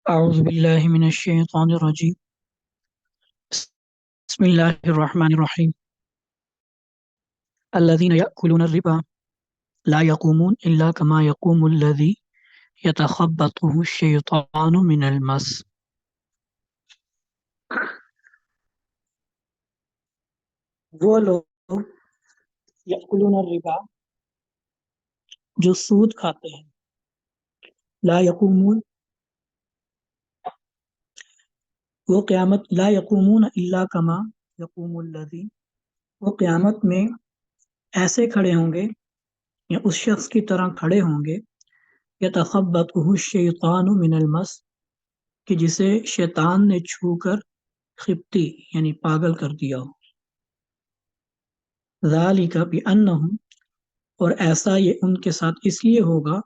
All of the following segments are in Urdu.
أعوذ بالله من الشيطان الرجيم. بسم الله الرحمن الرحيم. الذين يأكلون الربا لا يقومون إلا كما يقوم الذي يتخبطه الشيطان من المس. وہ لوگ یأکلون الربا جو سود کھاتے ہیں، لا یقومون وہ قیامت لا یقومون الا کما یقوم الذی وہ قیامت میں ایسے کھڑے ہوں گے یا اس شخص کی طرح کھڑے ہوں گے یتخبطہ الشیطان من المس کہ جسے شیطان نے چھو کر خبتی یعنی پاگل کر دیا ہو. ذالک بأنہم اور ایسا یہ ان کے ساتھ اس لیے ہوگا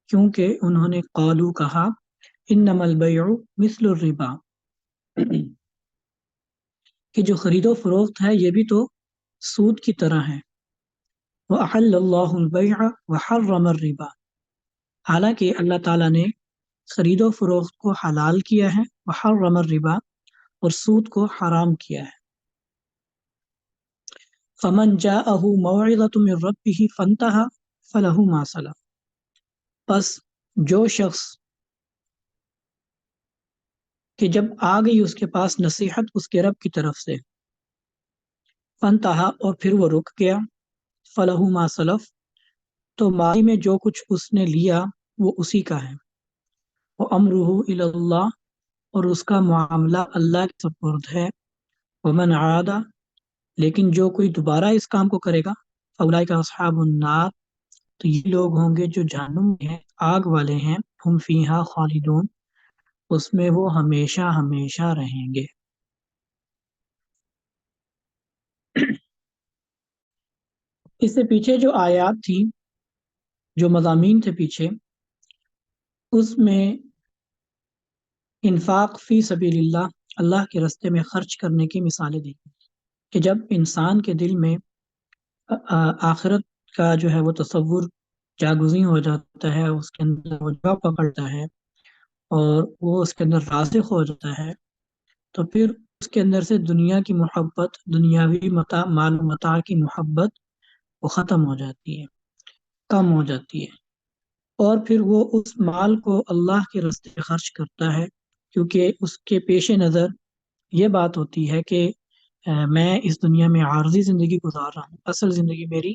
کیونکہ انہوں نے قالو کہا انما البیع مثل الربا کہ جو خرید و فروخت ہے یہ بھی تو سود کی طرح ہے. وأحل اللہ البیع وحرم الربا حالانکہ اللہ تعالیٰ نے خرید و فروخت کو حلال کیا ہے، وحرم الربا اور سود کو حرام کیا ہے. فمن جاءه موعظة من ربه فانتهى فله ما سلف پس جو شخص کہ جب آ گئی اس کے پاس نصیحت اس کے رب کی طرف سے، فانتہا اور پھر وہ رک گیا، فلہ ما سلف تو ماضی میں جو کچھ اس نے لیا وہ اسی کا ہے، وامرہ الی اللہ اور اس کا معاملہ اللہ کے سپرد ہے، ومن عاد لیکن جو کوئی دوبارہ اس کام کو کرے گا فاولئک اصحاب النار تو یہ لوگ ہوں گے جو جہنم میں ہیں، آگ والے ہیں، ہم فیہا خالدون اس میں وہ ہمیشہ ہمیشہ رہیں گے. اس سے پیچھے جو آیات تھی، جو مضامین تھے پیچھے، اس میں انفاق فی سبیل اللہ، اللہ کے راستے میں خرچ کرنے کی مثالیں دی کہ جب انسان کے دل میں آخرت کا جو ہے وہ تصور جاگزیں ہو جاتا ہے، اس کے اندر وہ جگہ پکڑتا ہے اور وہ اس کے اندر راسخ ہو جاتا ہے، تو پھر اس کے اندر سے دنیا کی محبت، دنیاوی متاع، مال و متاع کی محبت وہ ختم ہو جاتی ہے، کم ہو جاتی ہے، اور پھر وہ اس مال کو اللہ کے راستے میں خرچ کرتا ہے، کیونکہ اس کے پیش نظر یہ بات ہوتی ہے کہ میں اس دنیا میں عارضی زندگی گزار رہا ہوں، اصل زندگی میری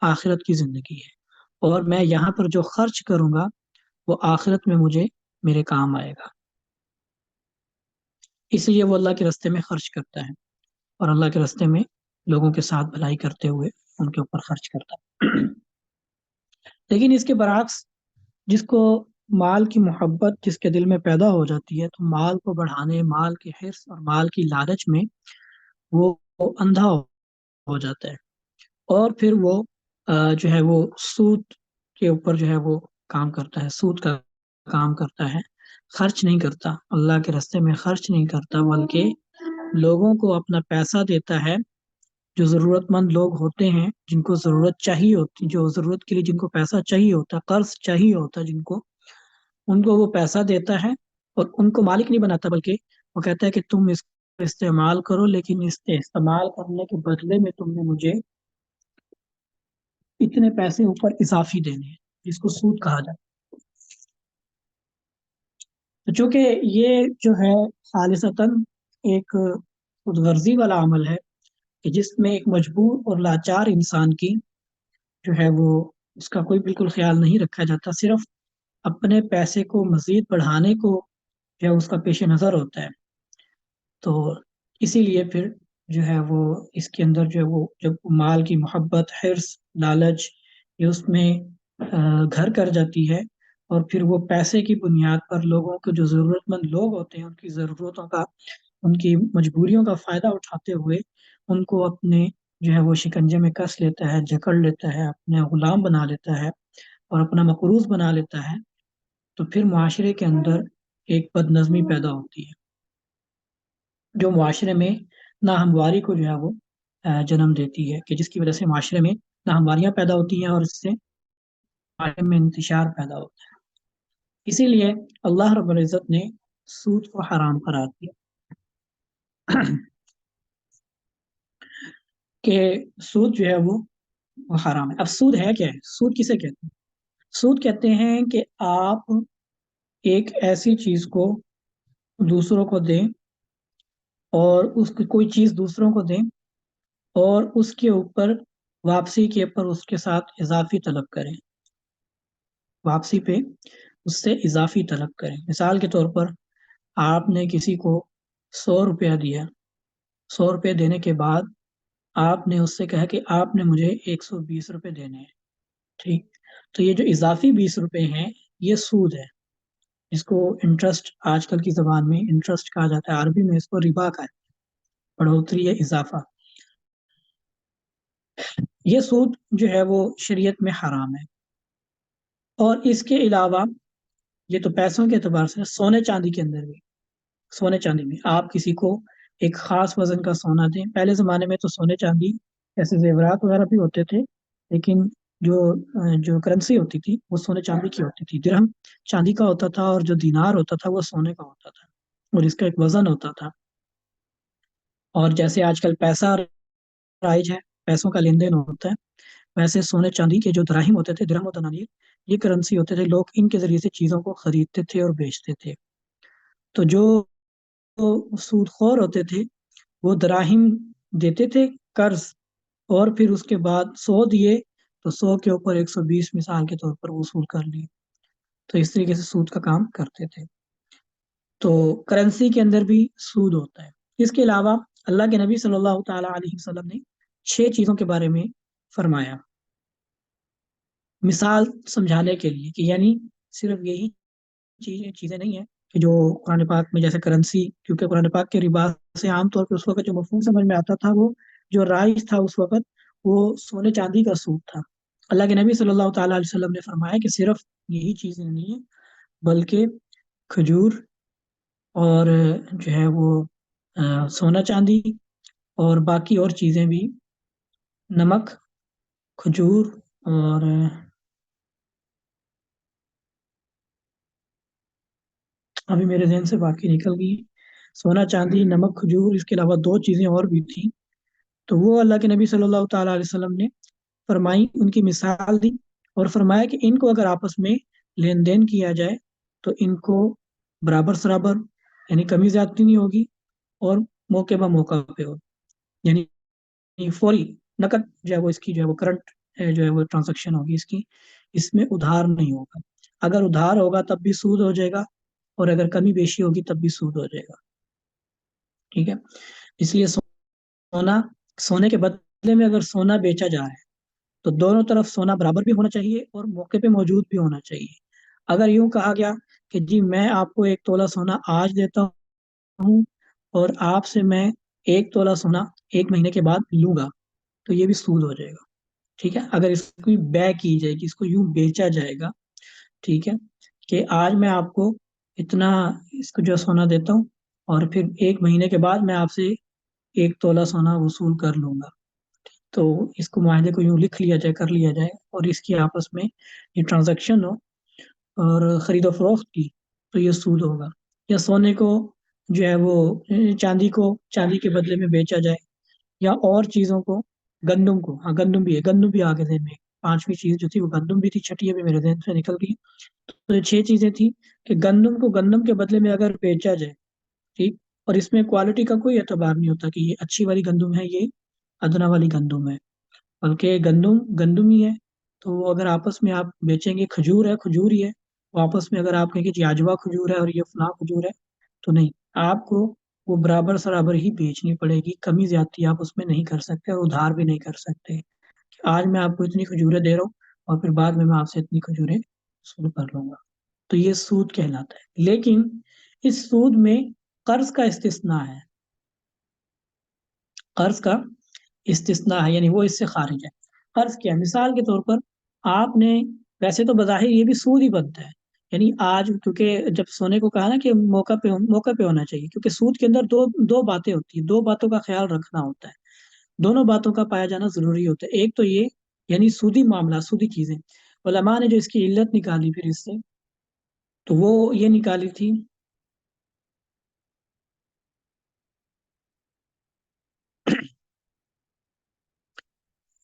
آخرت کی زندگی ہے، اور میں یہاں پر جو خرچ کروں گا وہ آخرت میں مجھے میرے کام آئے گا، اس لیے وہ اللہ کے راستے میں خرچ کرتا ہے اور اللہ کے راستے میں لوگوں کے ساتھ بھلائی کرتے ہوئے ان کے اوپر خرچ کرتا ہے. لیکن اس کے برعکس جس کو مال کی محبت جس کے دل میں پیدا ہو جاتی ہے، تو مال کو بڑھانے، مال کی حرص اور مال کی لالچ میں وہ اندھا ہو جاتا ہے، اور پھر وہ جو ہے وہ سود کے اوپر جو ہے وہ کام کرتا ہے، سود کا کام کرتا ہے، خرچ نہیں کرتا، اللہ کے راستے میں خرچ نہیں کرتا، بلکہ لوگوں کو اپنا پیسہ دیتا ہے. جو ضرورت مند لوگ ہوتے ہیں، جن کو ضرورت چاہیے ہوتی، جو ضرورت کے لیے جن کو پیسہ چاہیے ہوتا، قرض چاہیے ہوتا جن کو، ان کو وہ پیسہ دیتا ہے اور ان کو مالک نہیں بناتا، بلکہ وہ کہتا ہے کہ تم اس کو استعمال کرو، لیکن اس استعمال کرنے کے بدلے میں تم نے مجھے اتنے پیسے اوپر اضافی دینے ہیں، جس کو سود کہا جاتا ہے. چونکہ یہ جو ہے خالصتاً ایک خود غرضی والا عمل ہے کہ جس میں ایک مجبور اور لاچار انسان کی جو ہے وہ اس کا کوئی بالکل خیال نہیں رکھا جاتا، صرف اپنے پیسے کو مزید بڑھانے کو جو ہے اس کا پیش نظر ہوتا ہے. تو اسی لیے پھر جو ہے وہ اس کے اندر جو ہے وہ جب مال کی محبت، حرص، لالچ یہ اس میں گھر کر جاتی ہے، اور پھر وہ پیسے کی بنیاد پر لوگوں کے جو ضرورت مند لوگ ہوتے ہیں ان کی ضرورتوں کا، ان کی مجبوریوں کا فائدہ اٹھاتے ہوئے ان کو اپنے جو ہے وہ شکنجے میں کس لیتا ہے، جکڑ لیتا ہے، اپنے غلام بنا لیتا ہے اور اپنا مقروض بنا لیتا ہے، تو پھر معاشرے کے اندر ایک بد نظمی پیدا ہوتی ہے جو معاشرے میں ناہمواری کو جو ہے وہ جنم دیتی ہے، کہ جس کی وجہ سے معاشرے میں ناہمواریاں پیدا ہوتی ہیں اور اس سے معاشرے میں انتشار پیدا ہوتا ہے. اسی لیے اللہ رب العزت نے سود کو حرام قرار دیا کہ سود جو ہے وہ حرام ہے۔ اب سود ہے کیا ہے؟ سود کسے کہتے ہیں؟ سود کہتے ہیں کہ آپ ایک ایسی چیز کو دوسروں کو دیں، اور اس کی کوئی چیز دوسروں کو دیں، اور اس کے اوپر واپسی کے اوپر اس کے ساتھ اضافی طلب کریں، واپسی پہ اس سے اضافی طلب کریں۔ مثال کے طور پر آپ نے کسی کو 100 روپیہ دیا، 100 روپے دینے کے بعد آپ نے اس سے کہا کہ آپ نے مجھے 120 روپے دینے ہیں، ٹھیک؟ تو یہ جو اضافی 20 روپے ہیں یہ سود ہے، جس کو انٹرسٹ آج کل کی زبان میں انٹرسٹ کہا جاتا ہے، عربی میں اس کو ربا کا ہے، بڑھوتری یا اضافہ۔ یہ سود جو ہے وہ شریعت میں حرام ہے۔ اور اس کے علاوہ یہ تو پیسوں کے اعتبار سے، سونے چاندی کے اندر بھی، سونے چاندی میں آپ کسی کو ایک خاص وزن کا سونا دیں۔ پہلے زمانے میں تو سونے چاندی ایسے زیورات وغیرہ بھی ہوتے تھے، لیکن جو جو کرنسی ہوتی تھی وہ سونے چاندی کی ہوتی تھی۔ درہم چاندی کا ہوتا تھا، اور جو دینار ہوتا تھا وہ سونے کا ہوتا تھا، اور اس کا ایک وزن ہوتا تھا۔ اور جیسے آج کل پیسہ رائج ہے، پیسوں کا لین دین ہوتا ہے، ویسے سونے چاندی کے جو دراہم ہوتے تھے، درہم و دنانیر، یہ کرنسی ہوتے تھے، لوگ ان کے ذریعے سے چیزوں کو خریدتے تھے اور بیچتے تھے۔ تو جو سود خور ہوتے تھے وہ دراہم دیتے تھے قرض، اور پھر اس کے بعد 100 دیے تو 100 کے اوپر 120 مثال کے طور پر وصول کر لیے۔ تو اس طریقے سے سود کا کام کرتے تھے۔ تو کرنسی کے اندر بھی سود ہوتا ہے۔ اس کے علاوہ اللہ کے نبی صلی اللہ تعالی علیہ وسلم نے 6 چیزوں کے بارے میں فرمایا، مثال سمجھانے کے لیے، کہ یعنی صرف یہی چیزیں نہیں ہیں کہ جو قرآن پاک میں، جیسے کرنسی، کیونکہ قرآن پاک کے ربا سے عام طور پہ اس وقت جو مفہوم سمجھ میں آتا تھا، وہ جو رائج تھا اس وقت وہ سونے چاندی کا سود تھا۔ اللہ کے نبی صلی اللہ تعالی علیہ وسلم نے فرمایا کہ صرف یہی چیزیں نہیں ہیں، بلکہ کھجور، اور جو ہے وہ سونا چاندی، اور باقی اور چیزیں بھی، نمک، کھجور، اور ابھی میرے ذہن سے باقی نکل گئی، سونا چاندی، نمک، کھجور، اس کے علاوہ 2 چیزیں اور بھی تھیں۔ تو وہ اللہ کے نبی صلی اللہ تعالی علیہ وسلم نے فرمائی، ان کی مثال دی، اور فرمایا کہ ان کو اگر آپس میں لین دین کیا جائے تو ان کو برابر سرابر، یعنی کمی زیادتی نہیں ہوگی، اور موقع بہ موقع پہ ہو، یعنی فوری نقد جو ہے وہ اس کی جو ہے وہ کرنٹ جو ہے وہ ٹرانزیکشن ہوگی اس کی، اس میں ادھار نہیں ہوگا۔ اگر ادھار ہوگا تب بھی سود ہو جائے گا، اور اگر کمی بیشی ہوگی تب بھی سود ہو جائے گا، ٹھیک ہے؟ اس لیے سونا، سونے کے بدلے میں اگر سونا بیچا جا رہا ہے تو دونوں طرف سونا برابر بھی ہونا چاہیے اور موقع پہ موجود بھی ہونا چاہیے۔ اگر یوں کہا گیا کہ جی میں آپ کو 1 تولہ سونا آج دیتا ہوں، اور آپ سے میں 1 تولہ سونا 1 مہینے کے بعد لوں گا، تو یہ بھی سود ہو جائے گا، ٹھیک ہے؟ اگر اس کی بے کی جائے گی، اس کو یوں بیچا جائے گا، ٹھیک ہے، کہ آج میں آپ کو اتنا اس کو جو سونا دیتا ہوں، اور پھر 1 مہینے کے بعد میں آپ سے 1 تولہ سونا وصول کر لوں گا، تو اس کو معاہدے کو یوں لکھ لیا جائے، کر لیا جائے، اور اس کی آپس میں یہ ٹرانزیکشن ہو اور خرید و فروخت کی، تو یہ سود ہوگا۔ یا سونے کو جو ہے وہ چاندی کو چاندی کے بدلے میں بیچا جائے، یا اور چیزوں کو، گندم کو، ہاں گندم بھی ہے، گندم بھی آگے ذہن میں، 5ویں چیز جو تھی وہ گندم بھی تھی، چھٹی ابھی میرے ذہن سے نکل گئی۔ تو یہ 6 چیزیں تھیں کہ گندم کو گندم کے بدلے میں اگر بیچا جائے، ٹھیک، اور اس میں کوالٹی کا کوئی اعتبار نہیں ہوتا کہ یہ اچھی والی گندم ہے، یہ ادنا والی گندم ہے، بلکہ گندم گندم ہی ہے۔ تو وہ اگر آپس میں آپ بیچیں گے، کھجور ہے کھجور ہی ہے، وہ آپس میں اگر آپ کہیں گے جی آجوا کھجور ہے اور یہ فلاں کھجور ہے، تو نہیں، آپ کو وہ برابر سرابر ہی بیچنی پڑے گی، کمی زیادتی آپ اس میں نہیں کر سکتے، اور ادھار بھی نہیں کر سکتے کہ آج میں آپ کو اتنی کھجوریں دے رہا ہوں اور پھر بعد میں آپ سے اتنی کھجوریں وصول کر لوں گا، تو یہ سود کہلاتا ہے۔ لیکن اس سود میں قرض کا استثناء ہے، قرض کا استثناء ہے، یعنی وہ اس سے خارج ہے۔ قرض کیا ہے؟ مثال کے طور پر آپ نے، ویسے تو بظاہر یہ بھی سود ہی بنتا ہے، یعنی آج کیونکہ جب سونے کو کہا نا کہ موقع پہ ہونا چاہیے، کیونکہ سود کے اندر دو باتیں ہوتی ہیں، 2 باتوں کا خیال رکھنا ہوتا ہے، دونوں باتوں کا پایا جانا ضروری ہوتا ہے۔ ایک تو یہ، یعنی سودی معاملہ، سودی چیزیں، علماء نے جو اس کی علت نکالی پھر اس سے، تو وہ یہ نکالی تھی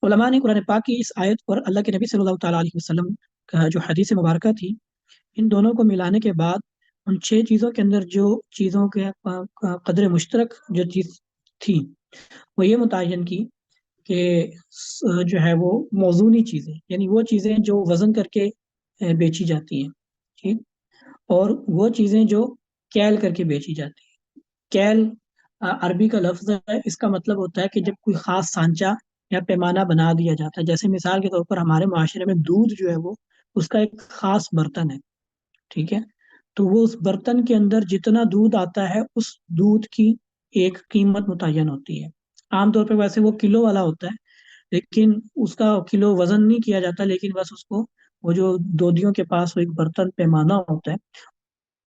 علماء نے قرآن پاک کی اس آیت اور اللہ کے نبی صلی اللہ تعالیٰ علیہ وسلم کا جو حدیث مبارکہ تھی، ان دونوں کو ملانے کے بعد ان 6 چیزوں کے اندر جو چیزوں کے قدر مشترک جو چیز تھی وہ یہ متعین کی کہ جو ہے وہ موزونی چیزیں، یعنی وہ چیزیں جو وزن کر کے بیچی جاتی ہیں، ٹھیک، اور وہ چیزیں جو کیل کر کے بیچی جاتی ہیں۔ کیل عربی کا لفظ ہے، اس کا مطلب ہوتا ہے کہ جب کوئی خاص سانچہ یا پیمانہ بنا دیا جاتا ہے، جیسے مثال کے طور پر ہمارے معاشرے میں دودھ جو ہے وہ اس کا ایک خاص برتن ہے، ٹھیک ہے، تو وہ اس برتن کے اندر جتنا دودھ آتا ہے اس دودھ کی ایک قیمت متعین ہوتی ہے۔ عام طور پہ ویسے وہ کلو والا ہوتا ہے، لیکن اس کا کلو وزن نہیں کیا جاتا، لیکن بس اس کو وہ جو دودھیوں کے پاس وہ ایک برتن پیمانہ ہوتا ہے،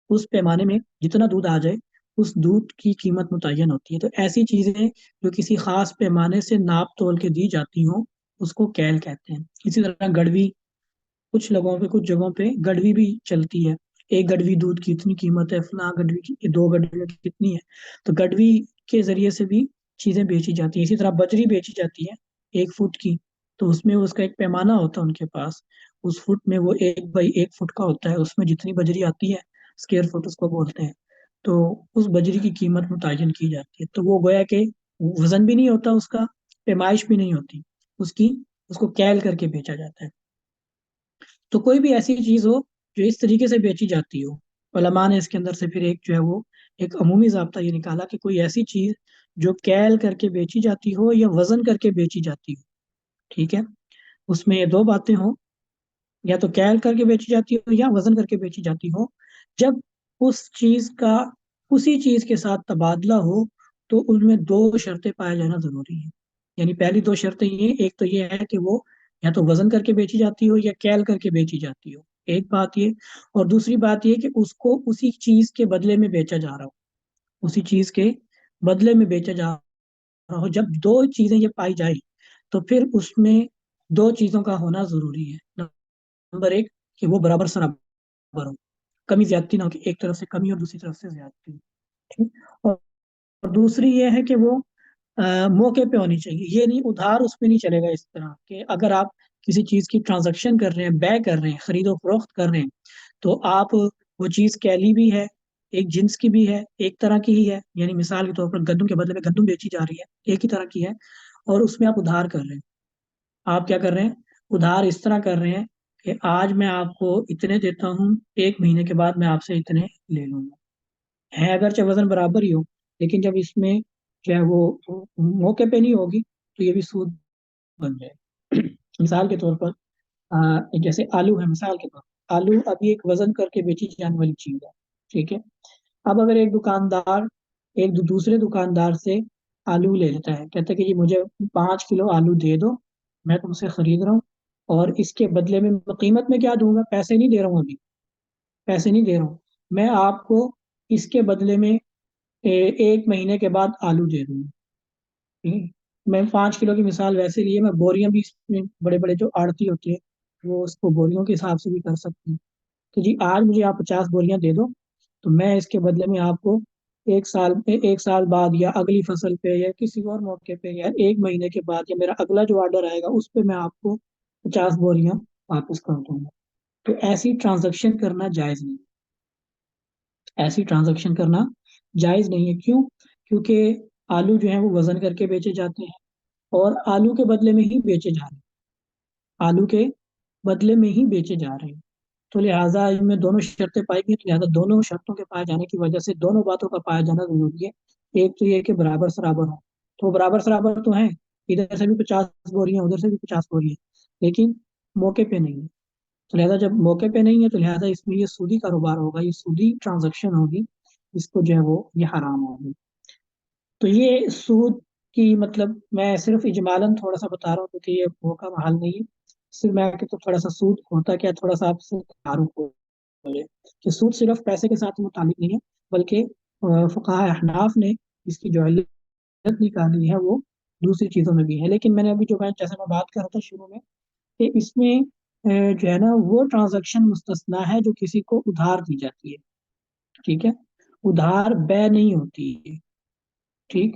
اس پیمانے میں جتنا دودھ آ جائے اس دودھ کی قیمت متعین ہوتی ہے۔ تو ایسی چیزیں جو کسی خاص پیمانے سے ناپ تول کے دی جاتی ہوں اس کو کیل کہتے ہیں۔ اسی طرح گڑوی، کچھ لوگوں پہ کچھ جگہوں پہ گڑوی بھی چلتی ہے، ایک گڑوی دودھ کی اتنی قیمت ہے، فلاں گڑوی کی 2 گڑوی کی کتنی ہے، تو گڑوی کے ذریعے سے بھی چیزیں بیچی جاتی ہیں۔ اسی طرح بجری بیچی جاتی ہے 1 فٹ کی، تو اس میں اس کا ایک پیمانہ ہوتا ہے ان کے پاس، اس فٹ میں وہ 1 بائی 1 فٹ کا ہوتا ہے، اس میں جتنی بجری آتی ہے اسکیئر فٹ اس کو بولتے ہیں، تو اس بجری کی قیمت متعین کی جاتی ہے۔ تو وہ گویا کہ وزن بھی نہیں ہوتا اس کا، پیمائش بھی نہیں ہوتی اس کی، اس کو کیل کر کے بیچا جاتا ہے۔ تو کوئی بھی ایسی چیز ہو جو اس طریقے سے بیچی جاتی ہو، علماء نے اس کے اندر سے پھر ایک جو ہے وہ ایک عمومی ضابطہ یہ نکالا کہ کوئی ایسی چیز جو کیل کر کے بیچی جاتی ہو یا وزن کر کے بیچی جاتی ہو، ٹھیک ہے، اس میں یہ 2 باتیں ہوں، یا تو کیل کر کے بیچی جاتی ہو یا وزن کر کے بیچی جاتی ہو، جب اس چیز کا اسی چیز کے ساتھ تبادلہ ہو تو ان میں 2 شرطیں پایا جانا ضروری ہے۔ یعنی پہلی 2 شرطیں یہ، ایک تو یہ ہے کہ وہ یا تو وزن کر کے بیچی جاتی ہو یا کیل کر کے بیچی جاتی ہو، ایک بات یہ، اور دوسری بات یہ کہ اس کو اسی چیز کے بدلے میں بیچا جا رہا ہو، اسی چیز کے بدلے میں بیچا جا رہا ہو۔ جب 2 چیزیں یہ پائی جائے تو پھر اس میں 2 چیزوں کا ہونا ضروری ہے۔ نمبر 1 کہ وہ برابر سرابر ہو، کمی زیادتی نہ ہو کہ ایک طرف سے کمی اور دوسری طرف سے زیادتی ہو، ٹھیک؟ اور دوسری یہ ہے کہ وہ موقع پہ ہونی چاہیے، یہ نہیں ادھار اس پہ نہیں چلے گا، اس طرح کہ اگر آپ کسی چیز کی ٹرانزیکشن کر رہے ہیں، بے کر رہے ہیں، خرید و فروخت کر رہے ہیں، تو آپ وہ چیز کیلی بھی ہے، ایک جنس کی بھی ہے، ایک طرح کی ہی ہے، یعنی مثال کے طور پر گندم کے بدلے میں گندم بیچی جا رہی ہے، ایک ہی طرح کی ہے، اور اس میں آپ ادھار کر رہے ہیں۔ آپ کیا کر رہے ہیں؟ ادھار اس طرح کر رہے ہیں کہ آج میں آپ کو اتنے دیتا ہوں، 1 مہینے کے بعد میں آپ سے اتنے لے لوں گا، ہے اگرچہ وزن برابر ہی ہو، لیکن جب اس میں جو ہے وہ موقع پہ نہیں ہوگی تو یہ بھی سود بن جائے۔ مثال کے طور پر جیسے آلو ہے، مثال کے طور پر آلو ابھی ایک وزن کر کے بیچی جانے والی چیز ہے، ٹھیک ہے، اب اگر ایک دکاندار ایک دوسرے دکاندار سے آلو لے لیتا ہے، کہتا ہے کہ جی مجھے 5 کلو آلو دے دو، میں تم سے خرید رہا ہوں، اور اس کے بدلے میں قیمت میں کیا دوں گا، پیسے نہیں دے رہا ہوں، ابھی پیسے نہیں دے رہا ہوں، میں آپ کو اس کے بدلے میں 1 مہینے کے بعد آلو دے دوں گا، ٹھیک ہے؟ میں 5 کلو کی مثال ویسے لیے، میں بوریاں بھی اس میں بڑے بڑے جو آڑتی ہوتے ہیں وہ اس کو بوریوں کے حساب سے بھی کر سکتے ہیں کہ جی آج مجھے آپ 50 بوریاں دے دو، تو میں اس کے بدلے میں آپ کو 1 سال بعد یا اگلی فصل پہ یا کسی اور موقع پہ یا 1 مہینے کے بعد یا میرا اگلا جو آرڈر آئے گا اس پہ میں آپ کو 50 بوریاں واپس کر دوں گا۔ تو ایسی ٹرانزیکشن کرنا جائز نہیں، ایسی ٹرانزیکشن کرنا جائز نہیں ہے، کیوں؟ کیونکہ آلو جو ہیں وہ وزن کر کے بیچے جاتے ہیں اور آلو کے بدلے میں ہی بیچے جا رہے ہیں، آلو کے بدلے میں ہی بیچے جا رہے ہیں، تو لہٰذا ان میں دونوں شرطیں پائی گئی، تو لہٰذا دونوں شرطوں کے پائے جانے کی وجہ سے دونوں باتوں کا پایا جانا ضروری ہے۔ ایک تو یہ کہ برابر سرابر ہو، تو برابر سرابر تو ہیں، ادھر سے بھی 50 بوریاں ادھر سے بھی 50 بوریاں، لیکن موقع پہ نہیں ہے، تو لہٰذا جب موقع پہ نہیں ہے تو لہٰذا اس میں یہ سودی کاروبار ہوگا، یہ سودی ٹرانزیکشن ہوگی، اس کو جو ہے وہ یہ حرام ہوگی۔ تو یہ سود کی مطلب میں صرف اجمالاً تھوڑا سا بتا رہا ہوں کیونکہ یہ وہ کا محل نہیں ہے، صرف میں کہ تو تھوڑا سا سود ہوتا کیا، تھوڑا سا آپ سے تعارف ہو جائے کہ سود صرف پیسے کے ساتھ متعلق نہیں ہے، بلکہ فقہاء احناف نے اس کی جو علت نکالی ہے وہ دوسری چیزوں میں بھی ہے، لیکن میں نے ابھی جو جیسے میں بات کر رہا تھا شروع میں کہ اس میں جو ہے نا وہ ٹرانزیکشن مستثنا ہے جو کسی کو ادھار دی جاتی ہے، ٹھیک ہے، ادھار بے نہیں ہوتی ہے، ٹھیک،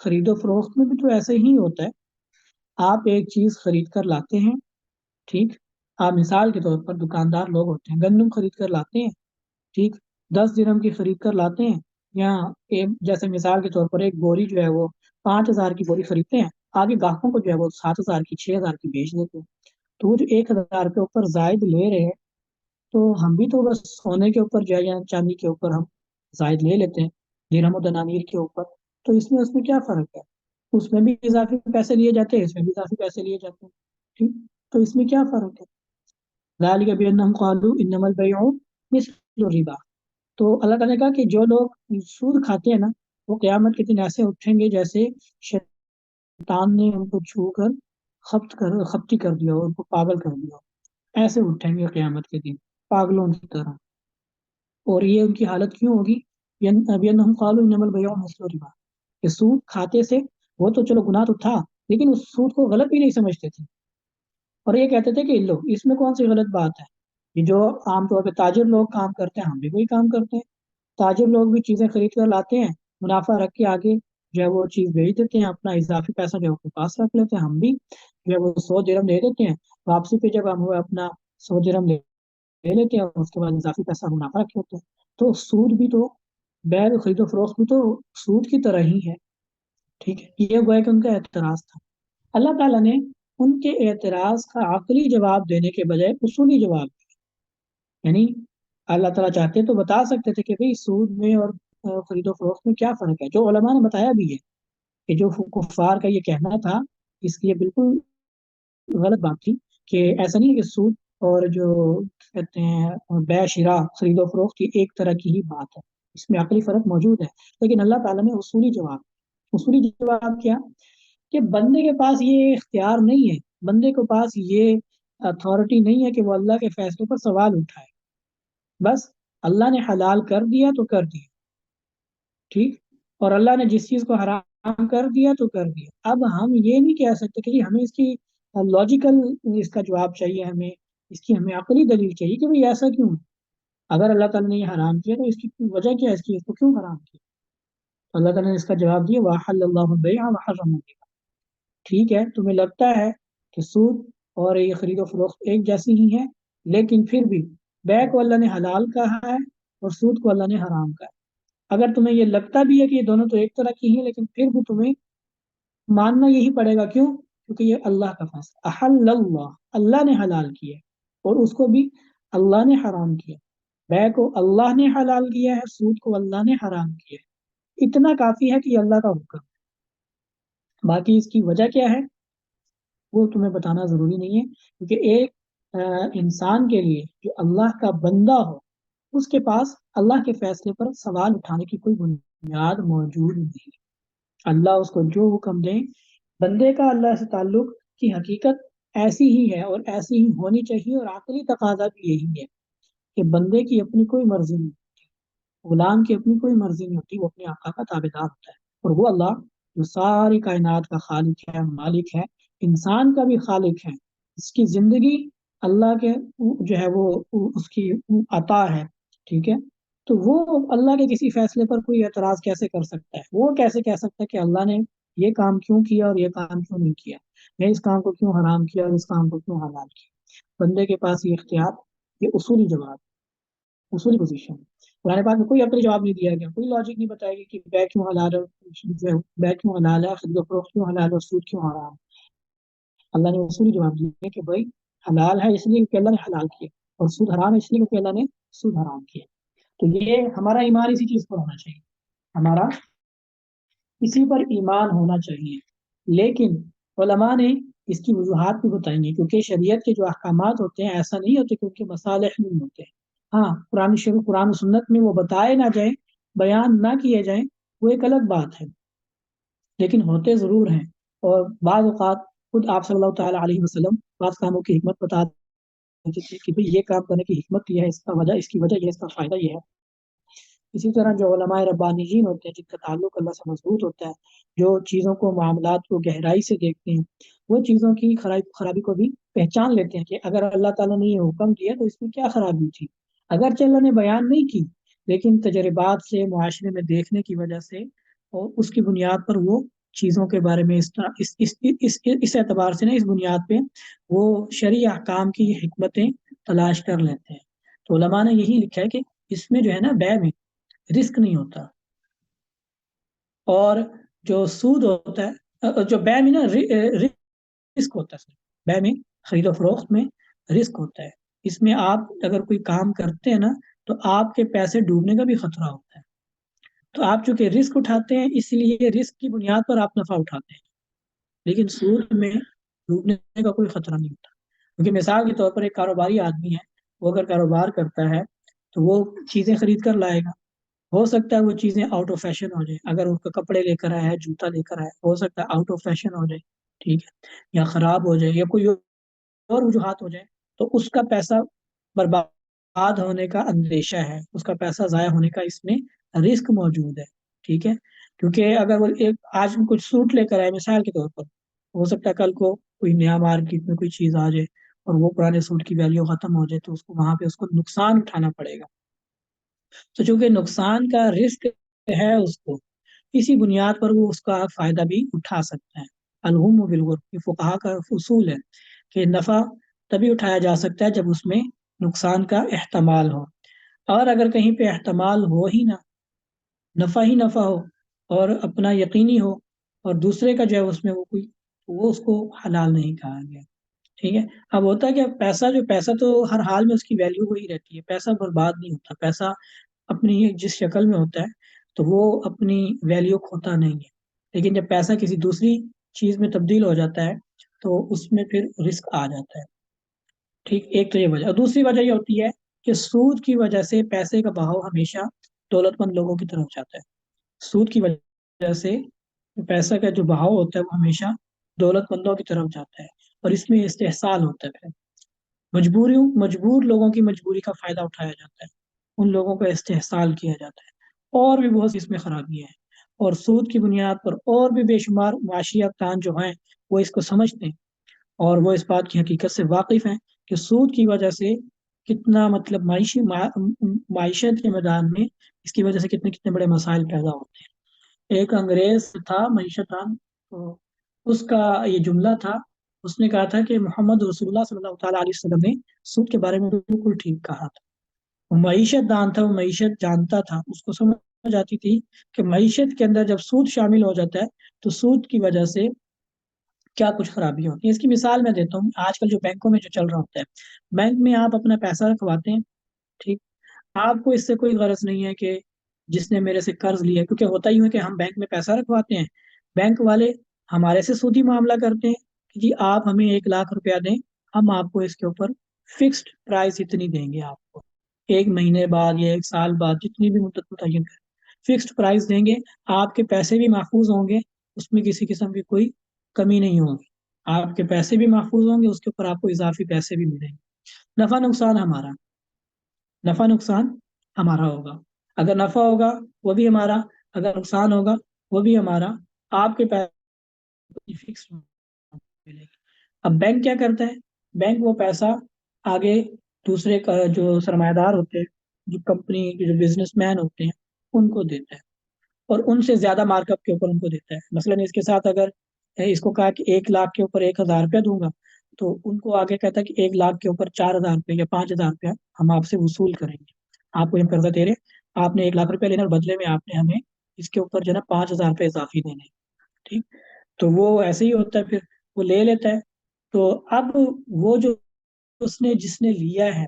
خرید و فروخت میں بھی تو ایسے ہی ہوتا ہے. آپ ایک چیز خرید کر لاتے ہیں، ٹھیک. آپ مثال کے طور پر دکاندار لوگ ہوتے ہیں، گندم خرید کر لاتے ہیں، ٹھیک. 10 درہم کی خرید کر لاتے ہیں، یا جیسے مثال کے طور پر ایک بوری جو ہے وہ 5,000 کی بوری خریدتے ہیں، آگے گاہکوں کو جو ہے وہ 7,000 کی 6,000 کی بیچ دیتے ہیں. تو وہ جو 1,000 کے اوپر زائد لے رہے ہیں، تو ہم بھی تو بس سونے کے اوپر یا چاندی کے اوپر ہم زائد لے لیتے ہیں، درہم و دنانیر کے اوپر. تو اس میں کیا فرق ہے؟ اس میں بھی اضافی پیسے لیے جاتے ہیں، اس میں بھی اضافی پیسے لیے جاتے ہیں، ٹھیک. تو اس میں کیا فرق ہے؟ ذالک بأنہم قالوا انما البیع مثل الربا. تو اللہ تعالیٰ نے کہا کہ جو لوگ سود کھاتے ہیں نا، وہ قیامت کے دن ایسے اٹھیں گے جیسے شیطان نے ان کو چھو کر خپتی کر دیا ہو، ان کو پاگل کر دیا ہو. ایسے اٹھیں گے قیامت کے دن پاگلوں کی طرح. اور یہ ان کی حالت کیوں ہوگی؟ بأنہم قالوا انما البیع مثل الربا، کہ سود کھاتے سے وہ تو چلو گناہ تو تھا، لیکن اس سود کو غلط بھی نہیں سمجھتے تھے، اور یہ کہتے تھے کہ لو اس میں کون سی غلط بات ہے. یہ جو عام طور پہ تاجر لوگ کام کرتے ہیں، ہم بھی وہی کام کرتے ہیں. تاجر لوگ بھی چیزیں خرید کر لاتے ہیں، منافع رکھ کے آگے جو ہے وہ چیز بیچ دیتے ہیں، اپنا اضافی پیسہ جو ہے اپنے پاس رکھ لیتے ہیں. ہم بھی جو ہے وہ 100 درہم دے دیتے ہیں، واپسی پہ جب ہم اپنا 100 درہم لے لیتے ہیں، اور اس کے بعد اضافی پیسہ منافع رکھ لیتے ہیں. تو سود بھی تو، بیع خرید و فروخت بھی تو سود کی طرح ہی ہے، ٹھیک ہے. یہ گویا کہ ان کا اعتراض تھا. اللہ تعالیٰ نے ان کے اعتراض کا عقلی جواب دینے کے بجائے اصولی جواب دیا. یعنی اللہ تعالیٰ چاہتے تو بتا سکتے تھے کہ بھئی سود میں اور خرید و فروخت میں کیا فرق ہے، جو علماء نے بتایا بھی ہے کہ جو کفار کا یہ کہنا تھا، اس کی یہ بالکل غلط بات تھی. کہ ایسا نہیں ہے کہ سود اور جو کہتے ہیں بیع شراء، خرید و فروخت کی ایک طرح کی ہی بات ہے، اس میں عقلی فرق موجود ہے. لیکن اللہ تعالیٰ نے اصولی جواب کیا کہ بندے کے پاس یہ اختیار نہیں ہے، بندے کے پاس یہ اتھارٹی نہیں ہے کہ وہ اللہ کے فیصلے پر سوال اٹھائے. بس اللہ نے حلال کر دیا تو کر دیا، ٹھیک. اور اللہ نے جس چیز کو حرام کر دیا تو کر دیا. اب ہم یہ نہیں کہہ سکتے کہ ہمیں اس کی لاجیکل اس کا جواب چاہیے، ہمیں عقلی دلیل چاہیے کہ بھئی ایسا کیوں ہے. اگر اللہ تعالیٰ نے یہ حرام کیا تو اس کی وجہ کیا ہے، اس کو کیوں حرام کیا؟ اللہ تعالیٰ نے اس کا جواب دیا وَأَحَلَّ اللَّهُ الْبَيْعَ وَحَرَّمَ الرِّبَا. ٹھیک ہے، تمہیں لگتا ہے کہ سود اور یہ خرید و فروخت ایک جیسی ہی ہے، لیکن پھر بھی بیع کو اللہ نے حلال کہا ہے اور سود کو اللہ نے حرام کہا ہے. اگر تمہیں یہ لگتا بھی ہے کہ یہ دونوں تو ایک طرح کی ہیں، لیکن پھر بھی تمہیں ماننا یہی پڑے گا. کیوں؟ کیونکہ یہ اللہ کا فیصلہ. احل اللہ، اللہ نے حلال کیا اور اس کو بھی اللہ نے حرام کیا. بیع کو اللہ نے حلال کیا ہے، سود کو اللہ نے حرام کیا ہے. اتنا کافی ہے کہ یہ اللہ کا حکم. باقی اس کی وجہ کیا ہے وہ تمہیں بتانا ضروری نہیں ہے، کیونکہ ایک انسان کے لیے جو اللہ کا بندہ ہو، اس کے پاس اللہ کے فیصلے پر سوال اٹھانے کی کوئی بنیاد موجود نہیں. اللہ اس کو جو حکم دیں، بندے کا اللہ سے تعلق کی حقیقت ایسی ہی ہے اور ایسی ہی ہونی چاہیے. اور عقلی تقاضا بھی یہی ہے کہ بندے کی اپنی کوئی مرضی نہیں، غلام کی اپنی کوئی مرضی نہیں ہوتی، وہ اپنے آقا کا تابع دار ہوتا ہے. اور وہ اللہ جو ساری کائنات کا خالق ہے، مالک ہے، انسان کا بھی خالق ہے. اس کی زندگی اللہ کے جو ہے وہ اس کی عطا ہے، ٹھیک ہے. تو وہ اللہ کے کسی فیصلے پر کوئی اعتراض کیسے کر سکتا ہے؟ وہ کیسے کہہ سکتا ہے کہ اللہ نے یہ کام کیوں کیا اور یہ کام کیوں نہیں کیا، میں اس کام کو کیوں حرام کیا اور اس کام کو کیوں حلال کیا؟ بندے کے پاس یہ اختیار، یہ اصولی جواب، اصولی پوزیشن. قرآن پاک میں کوئی عقلی جواب نہیں دیا گیا، کوئی لاجک نہیں بتایا گیا کہ بیع کیوں حلال ہے، بیع کیوں حلال ہے، خرید و فروخت کیوں حلال ہے اور سود کیوں حرام. اللہ نے اصولی جواب دیا کہ بھائی حلال ہے اس لیے کہ اللہ نے حلال کیا، اور سود حرام ہے اس لیے کہ اللہ نے سود حرام کیا. تو یہ ہمارا ایمان اسی چیز پر ہونا چاہیے، ہمارا اسی پر ایمان ہونا چاہیے. لیکن علماء نے اس کی وجوہات بھی بتائیں گے، کیونکہ شریعت کے جو احکامات ہوتے ہیں ایسا نہیں ہوتے کہ ان کے مصالح نہیں ہوتے. ہاں، قرآن و سنت میں وہ بتائے نہ جائیں، بیان نہ کیے جائیں، وہ ایک الگ بات ہے، لیکن ہوتے ضرور ہیں. اور بعض اوقات خود آپ صلی اللہ تعالیٰ علیہ وسلم بعض کاموں کی حکمت بتا دیتے تھے کہ بھئی یہ کام کرنے کی حکمت یہ ہے، اس کا وجہ، اس کی وجہ یہ ہے، اس کا فائدہ یہ ہے. اسی طرح جو علماء ربانیین ہوتے ہیں، جن کا تعلق اللہ سے مضبوط ہوتا ہے، جو چیزوں کو، معاملات کو گہرائی سے دیکھتے ہیں، وہ چیزوں کی خرابی کو بھی پہچان لیتے ہیں کہ اگر اللہ تعالیٰ نے یہ حکم دیا تو اس میں کیا خرابی تھی. اگرچہ اللہ نے بیان نہیں کی، لیکن تجربات سے، معاشرے میں دیکھنے کی وجہ سے اور اس کی بنیاد پر وہ چیزوں کے بارے میں اس طرح اس اعتبار سے نا، اس بنیاد پہ وہ شرعی احکام کی حکمتیں تلاش کر لیتے ہیں. تو علماء نے یہی لکھا ہے کہ اس میں جو ہے نا بیع میں رسک نہیں ہوتا، اور جو سود ہوتا ہے، جو بیع میں نا رسک ہوتا ہے. بیع میں، خرید و فروخت میں رسک ہوتا ہے. اس میں آپ اگر کوئی کام کرتے ہیں نا تو آپ کے پیسے ڈوبنے کا بھی خطرہ ہوتا ہے. تو آپ چونکہ رسک اٹھاتے ہیں اس لیے رسک کی بنیاد پر آپ نفع اٹھاتے ہیں، لیکن سود میں ڈوبنے کا کوئی خطرہ نہیں ہوتا. کیونکہ مثال کے طور پر ایک کاروباری آدمی ہے، وہ اگر کاروبار کرتا ہے تو وہ چیزیں خرید کر لائے گا. ہو سکتا ہے وہ چیزیں آؤٹ آف فیشن ہو جائے. اگر اس کا کپڑے لے کر آیا ہے، جوتا لے کر آیا ہے، ہو سکتا ہے آؤٹ آف فیشن ہو جائے، ٹھیک ہے، یا خراب ہو جائے، یا کوئی اور وجوہات ہو جائے، تو اس کا پیسہ برباد ہونے کا اندیشہ ہے، اس کا پیسہ ضائع ہونے کا اس میں رسک موجود ہے. ٹھیک ہے، کیونکہ اگر وہ ایک آج کچھ سوٹ لے کر آئے مثال کے طور پر، ہو سکتا ہے کل کو کوئی نیا مارکیٹ میں کوئی چیز آ جائے اور وہ پرانے سوٹ کی ویلیو ختم ہو جائے، تو اس کو وہاں پہ اس کو نقصان اٹھانا پڑے گا. تو چونکہ نقصان کا رسک ہے اس کو، اسی بنیاد پر وہ اس کا فائدہ بھی اٹھا سکتا ہے. الہم بالغرب فقہا کا اصول ہے کہ نفع تبھی اٹھایا جا سکتا ہے جب اس میں نقصان کا احتمال ہو. اور اگر کہیں پہ احتمال ہو ہی نہ، نفع ہی نفع ہو اور اپنا یقینی ہو، اور دوسرے کا جو ہے اس میں وہ اس کو حلال نہیں کہا گیا. ٹھیک ہے. اب ہوتا ہے کہ پیسہ تو ہر حال میں اس کی ویلیو وہی رہتی ہے، پیسہ برباد نہیں ہوتا. پیسہ اپنی جس شکل میں ہوتا ہے تو وہ اپنی ویلیو کھوتا نہیں ہے. لیکن جب پیسہ کسی دوسری چیز میں تبدیل ہو جاتا ہے تو اس میں پھر رسک آ جاتا ہے. ٹھیک، ایک تو یہ وجہ. اور دوسری وجہ یہ ہوتی ہے کہ سود کی وجہ سے پیسے کا بہاؤ ہمیشہ دولت مند لوگوں کی طرف جاتا ہے. سود کی وجہ سے پیسہ کا جو بہاؤ ہوتا ہے وہ ہمیشہ دولت مندوں کی طرف جاتا ہے، اور اس میں استحصال ہوتا ہے. مجبور لوگوں کی مجبوری کا فائدہ اٹھایا جاتا ہے، ان لوگوں کا استحصال کیا جاتا ہے. اور بھی بہت سی اس میں خرابیاں ہیں، اور سود کی بنیاد پر اور بھی بے شمار معاشی افغان جو ہیں وہ اس کو سمجھتے ہیں، اور وہ اس بات کی حقیقت سے واقف ہیں کہ سود کی وجہ سے کتنا مطلب معیشت کے میدان میں اس کی وجہ سے کتنے کتنے بڑے مسائل پیدا ہوتے ہیں. ایک انگریز تھا معیشت دان، تو اس کا یہ جملہ تھا، اس نے کہا تھا کہ محمد رسول اللہ صلی اللہ تعالیٰ علیہ وسلم نے سود کے بارے میں بالکل ٹھیک کہا تھا. وہ معیشت دان تھا، وہ معیشت جانتا تھا، اس کو سمجھ آتی تھی کہ معیشت کے اندر جب سود شامل ہو جاتا ہے تو سود کی وجہ سے کیا کچھ خرابی ہوتی ہے. اس کی مثال میں دیتا ہوں. آج کل جو بینکوں میں جو چل رہا ہوتا ہے، بینک میں آپ اپنا پیسہ رکھواتے ہیں، ٹھیک، آپ کو اس سے کوئی غرض نہیں ہے کہ جس نے میرے سے قرض لیا، کیونکہ ہوتا ہی ہے کہ ہم بینک میں پیسہ رکھواتے ہیں، بینک والے ہمارے سے سودی معاملہ کرتے ہیں کہ جی آپ ہمیں 1 لاکھ روپیہ دیں، ہم آپ کو اس کے اوپر فکسڈ پرائز اتنی دیں گے، آپ کو 1 مہینے بعد یا 1 سال بعد جتنی بھی مدت متعین کریں فکسڈ پرائز دیں گے. آپ کے پیسے بھی محفوظ ہوں گے، اس میں کسی قسم کی کوئی کمی نہیں ہوگی. آپ کے پیسے بھی محفوظ ہوں گے، اس کے اوپر آپ کو اضافی پیسے بھی ملیں گے. نفع نقصان ہمارا ہوگا. اگر نفع ہوگا وہ بھی ہمارا، اگر نقصان ہوگا وہ بھی ہمارا. آپ کے پیسے فکس ملے گی. اب بینک کیا کرتا ہے؟ بینک وہ پیسہ آگے دوسرے کا جو سرمایہ دار ہوتے ہیں، جو کمپنی کے جو بزنس مین ہوتے ہیں، ان کو دیتا ہے، اور ان سے زیادہ مارک اپ کے اوپر ان کو دیتا ہے. مثلا اس کے ساتھ اگر اس کو کہا کہ 1 لاکھ کے اوپر 1,000 روپیہ دوں گا، تو ان کو آگے کہتا ہے کہ 1 لاکھ کے اوپر 4,000 روپے یا 5,000 روپیہ ہم آپ سے وصول کریں گے. آپ کو ہم قرضہ دے رہے ہیں، آپ نے 1 لاکھ روپیہ لینا، اور بدلے میں آپ نے ہمیں اس کے اوپر جو ہے نا 5,000 روپے اضافی دینے. ٹھیک، تو وہ ایسے ہی ہوتا ہے، پھر وہ لے لیتا ہے. تو اب وہ جو جس نے لیا ہے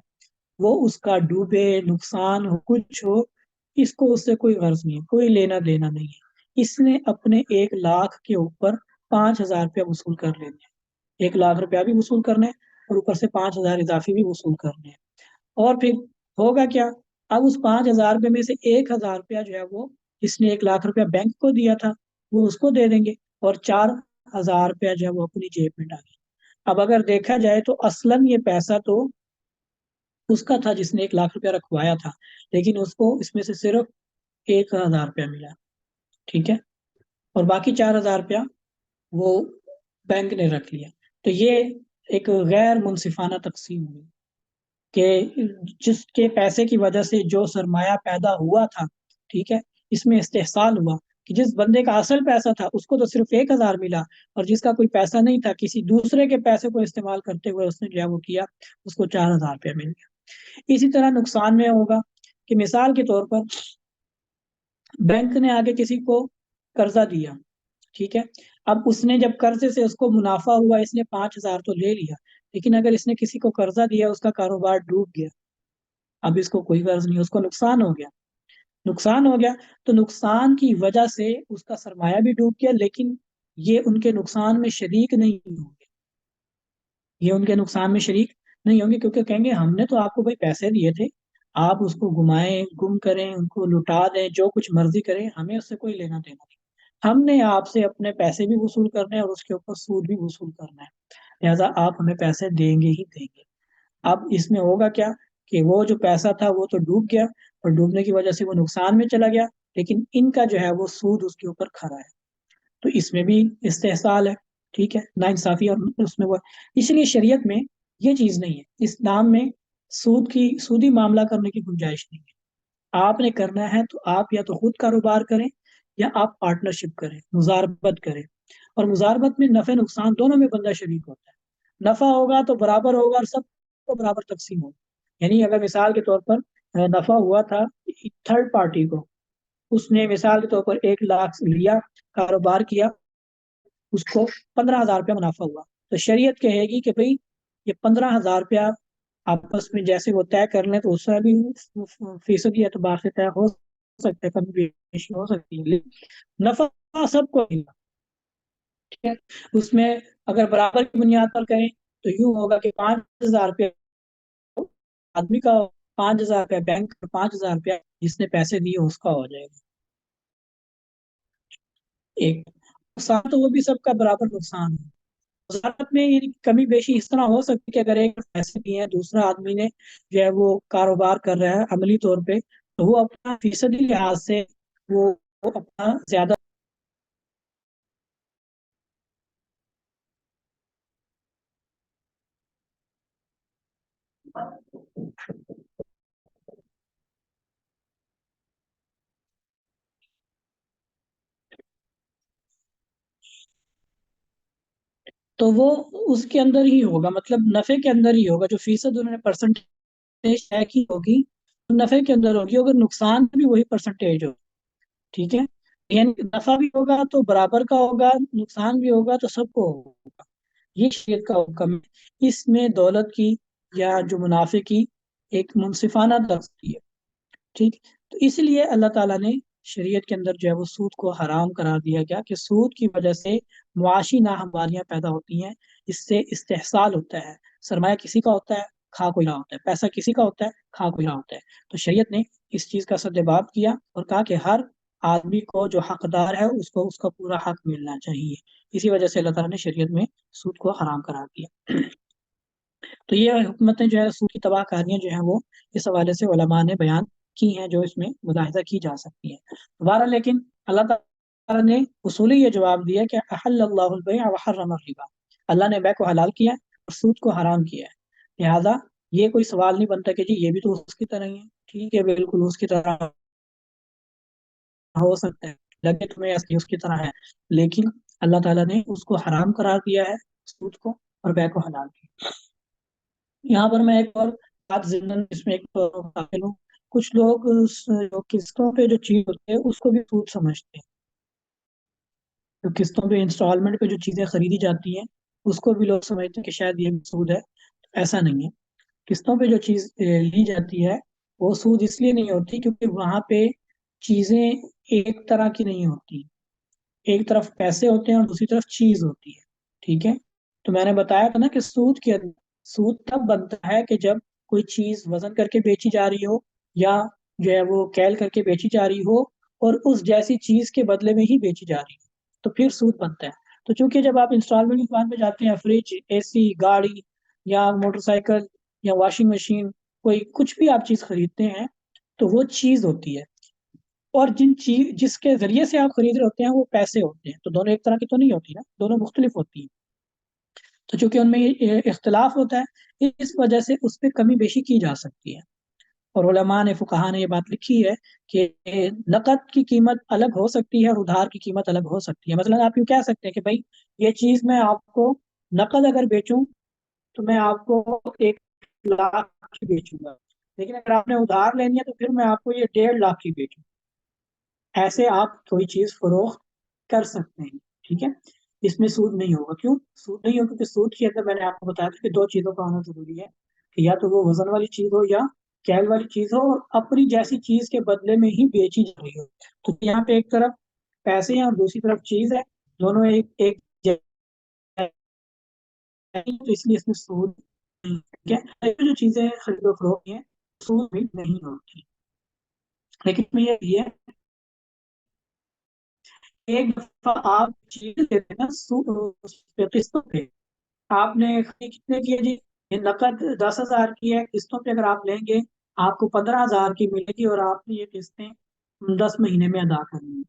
وہ اس کا ڈوبے، نقصان ہو، کچھ ہو، اس کو اس سے کوئی غرض نہیں ہے، کوئی لینا دینا نہیں ہے. اس نے اپنے 1 لاکھ کے اوپر 5,000 روپیہ وصول کر لینے ہیں. 1 لاکھ روپیہ بھی وصول کرنا ہے اور اوپر سے 5,000 اضافی بھی وصول کرنے ہیں. اور پھر ہوگا کیا؟ اب اس 5,000 روپے میں سے 1,000 روپیہ جو ہے وہ جس نے 1 لاکھ روپیہ بینک کو دیا تھا وہ اس کو دے دیں گے، اور 4,000 روپیہ جو ہے وہ اپنی جیب میں ڈالیں. اب اگر دیکھا جائے تو اصلاً یہ پیسہ تو اس کا تھا جس نے 1 لاکھ روپیہ رکھوایا تھا، لیکن اس کو اس میں سے صرف 1,000 روپیہ ملا. ٹھیک ہے، اور باقی 4,000 روپیہ وہ بینک نے رکھ لیا. تو یہ ایک غیر منصفانہ تقسیم ہوئی کہ جس کے پیسے کی وجہ سے جو سرمایہ پیدا ہوا تھا، ٹھیک ہے، اس میں استحصال ہوا کہ جس بندے کا اصل پیسہ تھا اس کو تو صرف 1,000 ملا، اور جس کا کوئی پیسہ نہیں تھا کسی دوسرے کے پیسے کو استعمال کرتے ہوئے اس نے جو ہے وہ کیا، اس کو 4,000 روپیہ مل گیا۔ اسی طرح نقصان میں ہوگا کہ مثال کے طور پر بینک نے آگے کسی کو قرضہ دیا، ٹھیک ہے، اب اس نے جب قرضے سے اس کو منافع ہوا، اس نے 5,000 تو لے لیا، لیکن اگر اس نے کسی کو قرضہ دیا، اس کا کاروبار ڈوب گیا، اب اس کو کوئی قرض نہیں، اس کو نقصان ہو گیا، نقصان ہو گیا، تو نقصان کی وجہ سے اس کا سرمایہ بھی ڈوب گیا، لیکن یہ ان کے نقصان میں شریک نہیں ہوں گے، یہ ان کے نقصان میں شریک نہیں ہوں گے، کیونکہ کہیں گے ہم نے تو آپ کو بھائی پیسے دیے تھے، آپ اس کو گھمائیں، گم کریں، ان کو لٹا دیں، جو کچھ مرضی کریں، ہمیں اس سے کوئی لینا دینا نہیں، ہم نے آپ سے اپنے پیسے بھی وصول کرنے ہیں اور اس کے اوپر سود بھی وصول کرنا ہے، لہٰذا آپ ہمیں پیسے دیں گے ہی دیں گے۔ اب اس میں ہوگا کیا کہ وہ جو پیسہ تھا وہ تو ڈوب گیا، اور ڈوبنے کی وجہ سے وہ نقصان میں چلا گیا، لیکن ان کا جو ہے وہ سود اس کے اوپر کھڑا ہے، تو اس میں بھی استحصال ہے، ٹھیک ہے، نا انصافی، اور اس میں وہ، اس لیے شریعت میں یہ چیز نہیں ہے، اسلام میں سودی معاملہ کرنے کی گنجائش نہیں ہے، آپ نے کرنا ہے تو آپ یا تو خود کاروبار کریں یا آپ پارٹنرشپ کریں، مزاربت کریں، اور مزاربت میں نفع نقصان دونوں میں بندہ شریک ہوتا ہے، نفع ہوگا تو برابر ہوگا اور سب کو برابر تقسیم ہوگا، یعنی اگر مثال کے طور پر نفع ہوا تھا تھرڈ پارٹی کو، اس نے مثال کے طور پر 1,00,000 لیا، کاروبار کیا، اس کو 15,000 روپیہ منافع ہوا، تو شریعت کہے گی کہ بھئی یہ 15,000 روپیہ آپس میں جیسے وہ طے کر لیں تو اس سے بھی فیصدی اعتبار سے طے ہو سکتا ہے، کمی بیشی ہو سکتی ہے، لیکن نفع سب کو ملا، ٹھیک ہے، اس میں اگر برابر کی بنیاد پر کریں تو یوں ہوگا کہ 5,000 روپیہ آدمی کا، 5,000 روپیہ بینک کا، 5,000 روپیہ جس نے پیسے دیے اس کا ہو جائے گا، ایک نقصان تو وہ بھی سب کا برابر نقصان ہے، وزارت میں یہ کمی بیشی اس طرح ہو سکتی ہے کہ اگر ایک پیسے دیے ہیں، دوسرا آدمی نے جو ہے وہ کاروبار کر رہا ہے عملی طور پہ، تو وہ اپنا فیصدی لحاظ سے وہ اپنا زیادہ، تو وہ اس کے اندر ہی ہوگا، مطلب نفع کے اندر ہی ہوگا، جو فیصد انہوں نے پرسنٹیج طے کی ہوگی تو نفع کے اندر ہوگی، اگر نقصان بھی وہی پرسنٹیج ہوگی، ٹھیک ہے، یعنی نفع بھی ہوگا تو برابر کا ہوگا، نقصان بھی ہوگا تو سب کو ہوگا، یہ شریعت کا حکم ہے، اس میں دولت کی یا جو منافع کی ایک منصفانہ درستی ہے، ٹھیک، تو اس لیے اللہ تعالیٰ نے شریعت کے اندر جو ہے وہ سود کو حرام قرار دیا گیا، کہ سود کی وجہ سے معاشی ناہمواریاں پیدا ہوتی ہیں، اس سے استحصال ہوتا ہے، سرمایہ کسی کا ہوتا ہے، کھا کوئی رہا ہوتا ہے، پیسہ کسی کا ہوتا ہے، کھا کوئی رہا ہوتا ہے، تو شریعت نے اس چیز کا سدباب کیا اور کہا کہ ہر آدمی کو جو حقدار ہے اس کو اس کا پورا حق ملنا چاہیے، اسی وجہ سے اللہ تعالیٰ نے شریعت میں سود کو حرام قرار دیا۔ تو یہ حکومتیں جو ہے سود کی تباہ کاریاں جو ہیں وہ اس حوالے سے علماء نے بیان کی ہیں، جو اس میں ملاحظہ کی جا سکتی ہے، بہرحال لیکن اللہ تعالیٰ نے اصولی یہ جواب دیا کہ احل اللہ البیع وحرم الربا، اللہ نے بیع کو حلال کیا ہے اور سود کو حرام کیا ہے، لہذا یہ کوئی سوال نہیں بنتا کہ جی یہ بھی تو اس کی طرح ہی ہے، ٹھیک ہے، بالکل اس کی طرح ہو سکتا ہے، لگے تمہیں اس کی طرح ہے، لیکن اللہ تعالیٰ نے اس کو حرام قرار دیا ہے، سود کو، اور بیع کو حلال کیا۔ یہاں پر میں ایک اور بات ضمن اس میں ایک داخل ہوں، کچھ لوگ جو قسطوں پہ جو چیز ہوتے ہیں اس کو بھی سود سمجھتے ہیں، جو قسطوں پہ انسٹالمنٹ پہ جو چیزیں خریدی جاتی ہیں اس کو بھی لوگ سمجھتے ہیں کہ شاید یہ بھی سود ہے، ایسا نہیں ہے، قسطوں پہ جو چیز لی جاتی ہے وہ سود اس لیے نہیں ہوتی کیونکہ وہاں پہ چیزیں ایک طرح کی نہیں ہوتی، ایک طرف پیسے ہوتے ہیں اور دوسری طرف چیز ہوتی ہے، ٹھیک ہے، تو میں نے بتایا تھا نا کہ سود تب بنتا ہے کہ جب کوئی چیز وزن کر کے بیچی جا رہی ہو یا جو ہے وہ کیل کر کے بیچی جا رہی ہو اور اس جیسی چیز کے بدلے میں ہی بیچی جا رہی ہو، تو پھر سود بنتا ہے، تو چونکہ جب آپ انسٹالمنٹ کی دکان پہ جاتے ہیں، فریج، اے سی، گاڑی یا موٹر سائیکل یا واشنگ مشین، کوئی کچھ بھی آپ چیز خریدتے ہیں تو وہ چیز ہوتی ہے، اور جس کے ذریعے سے آپ خرید رہے ہوتے ہیں وہ پیسے ہوتے ہیں، تو دونوں ایک طرح کی تو نہیں ہوتی نا، دونوں مختلف ہوتی ہیں، تو چونکہ ان میں یہ اختلاف ہوتا ہے اس وجہ سے اس پہ کمی بیشی کی جا سکتی ہے، اور علماء نے فقہا نے یہ بات لکھی ہے کہ نقد کی قیمت الگ ہو سکتی ہے اور ادھار کی قیمت الگ ہو سکتی ہے. مثلا آپ یوں کہہ سکتے ہیں کہ بھائی یہ چیز میں آپ کو نقد اگر بیچوں تو میں آپ کو 1 لاکھ کی بیچوں گا، لیکن اگر آپ نے ادھار لینی ہے تو پھر میں آپ کو یہ 1.5 لاکھ کی بیچوں. ایسے آپ کوئی چیز فروخت کر سکتے ہیں. ٹھیک ہے، اس میں سود نہیں ہوگا. کیوں سود نہیں ہوگا؟ کیونکہ سود کے اندر میں نے آپ کو بتایا تھا کہ 2 چیزوں کا ہونا ضروری ہے کہ یا تو وہ وزن والی چیز ہو یا کیل والی چیز ہو، اور اپنی جیسی چیز کے بدلے میں ہی بیچی جا رہی ہو. تو یہاں پہ ایک طرف پیسے ہیں اور دوسری طرف چیز ہے، دونوں ایک ایک جیسے ہیں، تو اس لیے اس میں سود نہیں ہے. ٹھیک ہے، جو چیزیں خرید و فروخت ہیں سود بھی نہیں ہوتی. لیکن اس میں یہ بھی ہے، ایک دفعہ آپ چیز لیتے ہیں نا اس پہ قسطوں پہ، آپ نے خرید کتنے کی ہے جی؟ یہ نقد 10,000 کی ہے، قسطوں پہ اگر آپ لیں گے آپ کو 15,000 کی ملے گی، اور آپ نے یہ قسطیں 10 مہینے میں ادا کرنی ہے.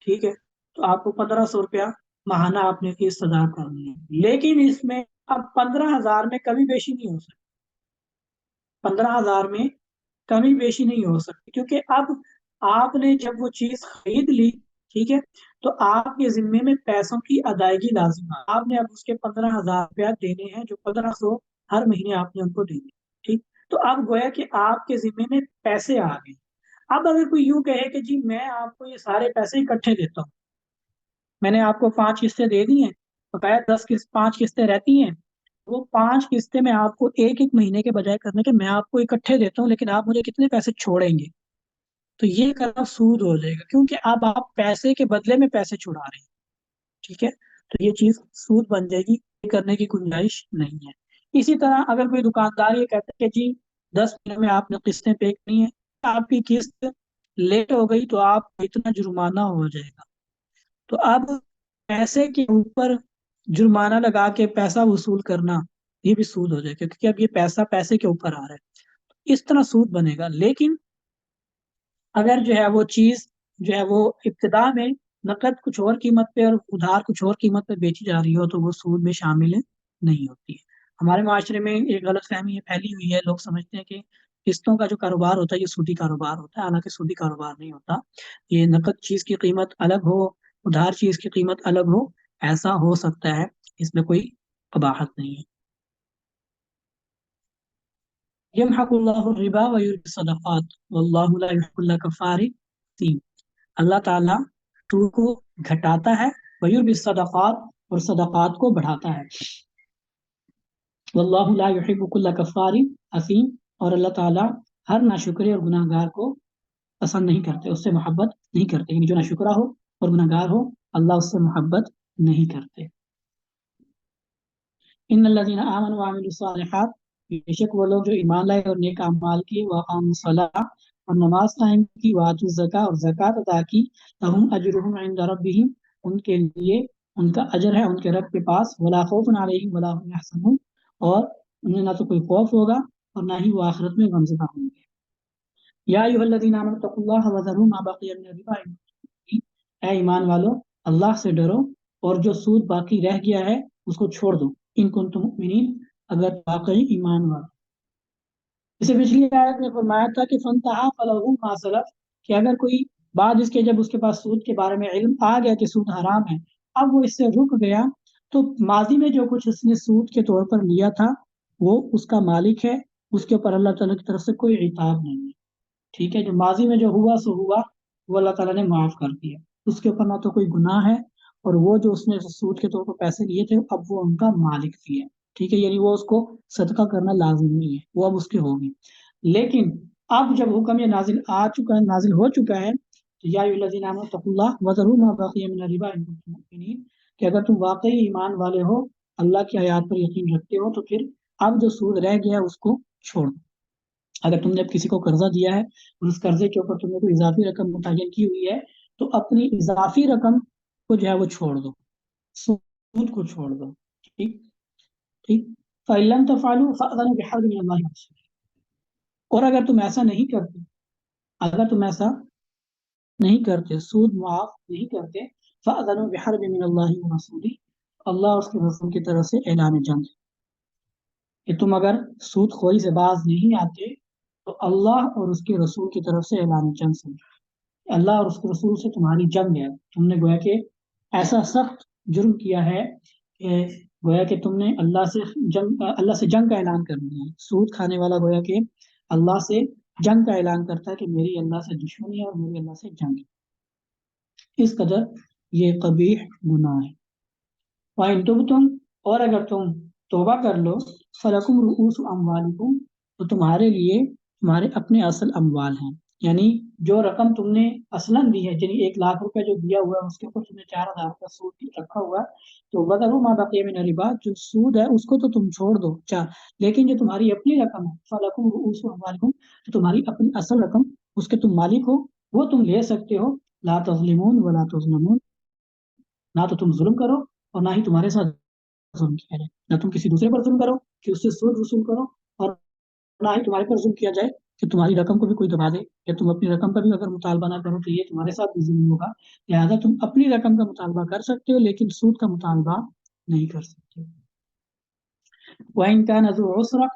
ٹھیک ہے، تو آپ کو 1,500 روپیہ ماہانہ آپ نے قسط ادا کرنی ہے. لیکن اس میں اب 15,000 میں کمی بیشی نہیں ہو سکتی. 15,000 میں کمی بیشی نہیں ہو سکتی، کیونکہ اب آپ نے جب وہ چیز خرید لی، ٹھیک ہے، تو آپ کے ذمے میں پیسوں کی ادائیگی لازم ہے. آپ نے اب اس کے 15,000 روپیہ دینے ہیں، جو 1,500 ہر مہینے آپ نے ان کو دینے. ٹھیک، تو اب گویا کہ آپ کے ذمے میں پیسے آ گئے. اب اگر کوئی یوں کہے کہ جی میں آپ کو یہ سارے پیسے اکٹھے دیتا ہوں، میں نے آپ کو 5 قسطیں دے دی ہیں، بقایا 5 قسطیں رہتی ہیں، وہ 5 قسطیں میں آپ کو ایک ایک مہینے کے بجائے کرنے کے میں آپ کو اکٹھے دیتا ہوں، لیکن آپ مجھے کتنے پیسے چھوڑیں گے؟ تو یہ کرنا سود ہو جائے گا، کیونکہ اب آپ پیسے کے بدلے میں پیسے چھڑا رہے ہیں. ٹھیک ہے، تو یہ چیز سود بن جائے گی، یہ کرنے کی گنجائش نہیں ہے. اسی طرح اگر کوئی دکاندار یہ کہتا ہے کہ جی 10 مہینے میں آپ نے قسطیں پے کرنی ہے، آپ کی قسط لیٹ ہو گئی تو آپ کو اتنا جرمانہ ہو جائے گا. تو اب پیسے کے اوپر جرمانہ لگا کے پیسہ وصول کرنا یہ بھی سود ہو جائے گا، کیونکہ اب یہ پیسہ پیسے کے اوپر آ رہا ہے، اس طرح سود بنے گا. لیکن اگر جو ہے وہ چیز جو ہے وہ ابتدا میں نقد کچھ اور قیمت پہ اور ادھار کچھ اور قیمت پہ بیچی جا رہی ہو تو وہ سود میں شامل نہیں ہوتی ہے. ہمارے معاشرے میں ایک غلط فہمی یہ پھیلی ہوئی ہے، لوگ سمجھتے ہیں کہ قسطوں کا جو کاروبار ہوتا ہے یہ سودی کاروبار ہوتا ہے، حالانکہ سودی کاروبار نہیں ہوتا. یہ نقد چیز کی قیمت الگ ہو، ادھار چیز کی قیمت الگ ہو، ایسا ہو سکتا ہے، اس میں کوئی قباحت نہیں ہے. یمحق اللہ الربا ویربی الصدقات واللہ لا یحب کل کفار اثیم. اللہ تعالیٰ سود کو گھٹاتا ہے، ویربی الصدقات اور صدقات کو بڑھاتا ہے. واللہ لا یحب کل کفار اثیم، اور اللہ تعالیٰ ہر ناشکرے اور گناہ گار کو پسند نہیں کرتے، اس سے محبت نہیں کرتے. یعنی جو ناشکرا ہو اور گناہ گار ہو اللہ اس سے محبت نہیں کرتے. ان الذين امنوا وعملوا الصالحات، بے شک وہ لوگ جو ایمان لائے اور نیک اعمال کیے، واقاموا الصلاۃ اور نماز قائم کی، واتوا الزکاۃ اور زکات ادا کی، لهم اجرهم عند ربهم، ان کے لیے ان کا اجر ہے ان کے رب کے پاس، ولا خوف علیہم ولا هم يحزنون، اور انہیں نہ تو کوئی خوف ہوگا اور نہ ہی وہ آخرت میں غمزدہ ہوں گے. یا ایھا الذین آمنوا اتقوا اللہ وذروا ما بقی من الربا ان کنتم مؤمنین، اے ایمان والو اللہ سے ڈرو اور جو سود باقی رہ گیا ہے اس کو چھوڑ دو، ان کنتم مؤمنین اگر واقعی ایمان والو. اسے پچھلی آیت میں فرمایا تھا کہ فانتہا فلہ ما سلف، کہ اگر کوئی بعد اس کے جب اس کے پاس سود کے بارے میں علم آ گیا کہ سود حرام ہے، اب وہ اس سے رک گیا، تو ماضی میں جو کچھ اس نے سود کے طور پر لیا تھا وہ اس کا مالک ہے، اس کے اوپر اللہ تعالیٰ کی طرف سے کوئی عتاب نہیں ہے. ٹھیک ہے، جو ماضی میں جو ہوا سو ہوا وہ اللہ تعالیٰ نے معاف کر دیا، اس کے اوپر نہ تو کوئی گناہ ہے، اور وہ جو اس نے سود کے طور پر پیسے لیے تھے اب وہ ان کا مالک بھی ہے. ٹھیک ہے، یعنی وہ اس کو صدقہ کرنا لازم نہیں ہے، وہ اب اس کے ہوگی. لیکن اب جب حکم یہ نازل آ چکا ہے، نازل ہو چکا ہے، تو یا ایھا الذین آمنوا اتقوا اللہ وذروا ما بقی من الربا ان کنتم مؤمنین، کہ اگر تم واقعی ایمان والے ہو، اللہ کی آیات پر یقین رکھتے ہو، تو پھر اب جو سود رہ گیا اس کو چھوڑ دو. اگر تم نے کسی کو قرضہ دیا ہے اور اس قرضے کے اوپر تم نے کوئی اضافی رقم متعین کی ہوئی ہے تو اپنی اضافی رقم کو جو ہے وہ چھوڑ دو، سود کو چھوڑ دو. ٹھیک ٹھیک. فَإِن لَمْ تَفْعَلُوا فَأْذَنُوا بِحَرْبٍ مِّنَ اللَّهِ وَرَسُولِهِ، اور اگر تم ایسا نہیں کرتے، اگر تم ایسا نہیں کرتے، سود معاف نہیں کرتے، فَأْذَنُوا بِحَرْبٍ مِّنَ اللَّهِ وَرَسُولِهِ، اللہ اور اس کے رسول کی طرف سے اعلان جنگ، کہ تم اگر سود خوری سے باز نہیں آتے تو اللہ اور اس کے رسول کی طرف سے اعلان جنگ سے، اللہ اور اس کے رسول سے تمہاری جنگ ہے، تم نے گویا کہ ایسا سخت جرم کیا ہے کہ گویا کہ تم نے اللہ سے جنگ کا اعلان کر دیا ہے۔ سود کھانے والا گویا کہ اللہ سے جنگ کا اعلان کرتا ہے کہ میری اللہ سے دشمنی ہے اور میری اللہ سے جنگ ہے، اس قدر یہ قبیح گناہ ہے۔ وَإِن تُبْتُمْ، اور اگر تم توبہ کر لو، فَلَكُمْ رُؤُوسُ أَمْوَالِكُمْ، تو تمہارے لیے تمہارے اپنے اصل اموال ہیں، یعنی جو رقم تم نے اصلاً دی ہے، یعنی 1,00,000 روپے جو دیا ہوا ہے اس کے اوپر تم نے 4,000 روپے سود رکھا ہوا ہے، تو وَذَرُوا مَا بَقِيَ مِنَ الرِّبَا، جو سود ہے اس کو تو تم چھوڑ دو لیکن جو تمہاری اپنی رقم ہے، فَلَكُمْ رُؤُوسُ أَمْوَالِكُمْ، تو تمہاری اپنی اصل رقم، اس کے تم مالک ہو، وہ تم لے سکتے ہو، لا تظلمون ولا تظلمون، نہ تو تم ظلم کرو اور نہ ہی تمہارے ساتھ ظلم کیا جائے، نہ تم کسی دوسرے پر ظلم کرو کہ اس سے سود وصول کرو، اور نہ ہی تمہارے پر ظلم کیا جائے کہ تمہاری رقم کو بھی کوئی دبا دے، یا تم اپنی رقم کا بھی اگر مطالبہ نہ کرو تو یہ تمہارے ساتھ بھی ظلم ہوگا، لہٰذا تم اپنی رقم کا مطالبہ کر سکتے ہو لیکن سود کا مطالبہ نہیں کر سکتے۔ وَإِن كَانَ ذُو عُسْرَةٍ،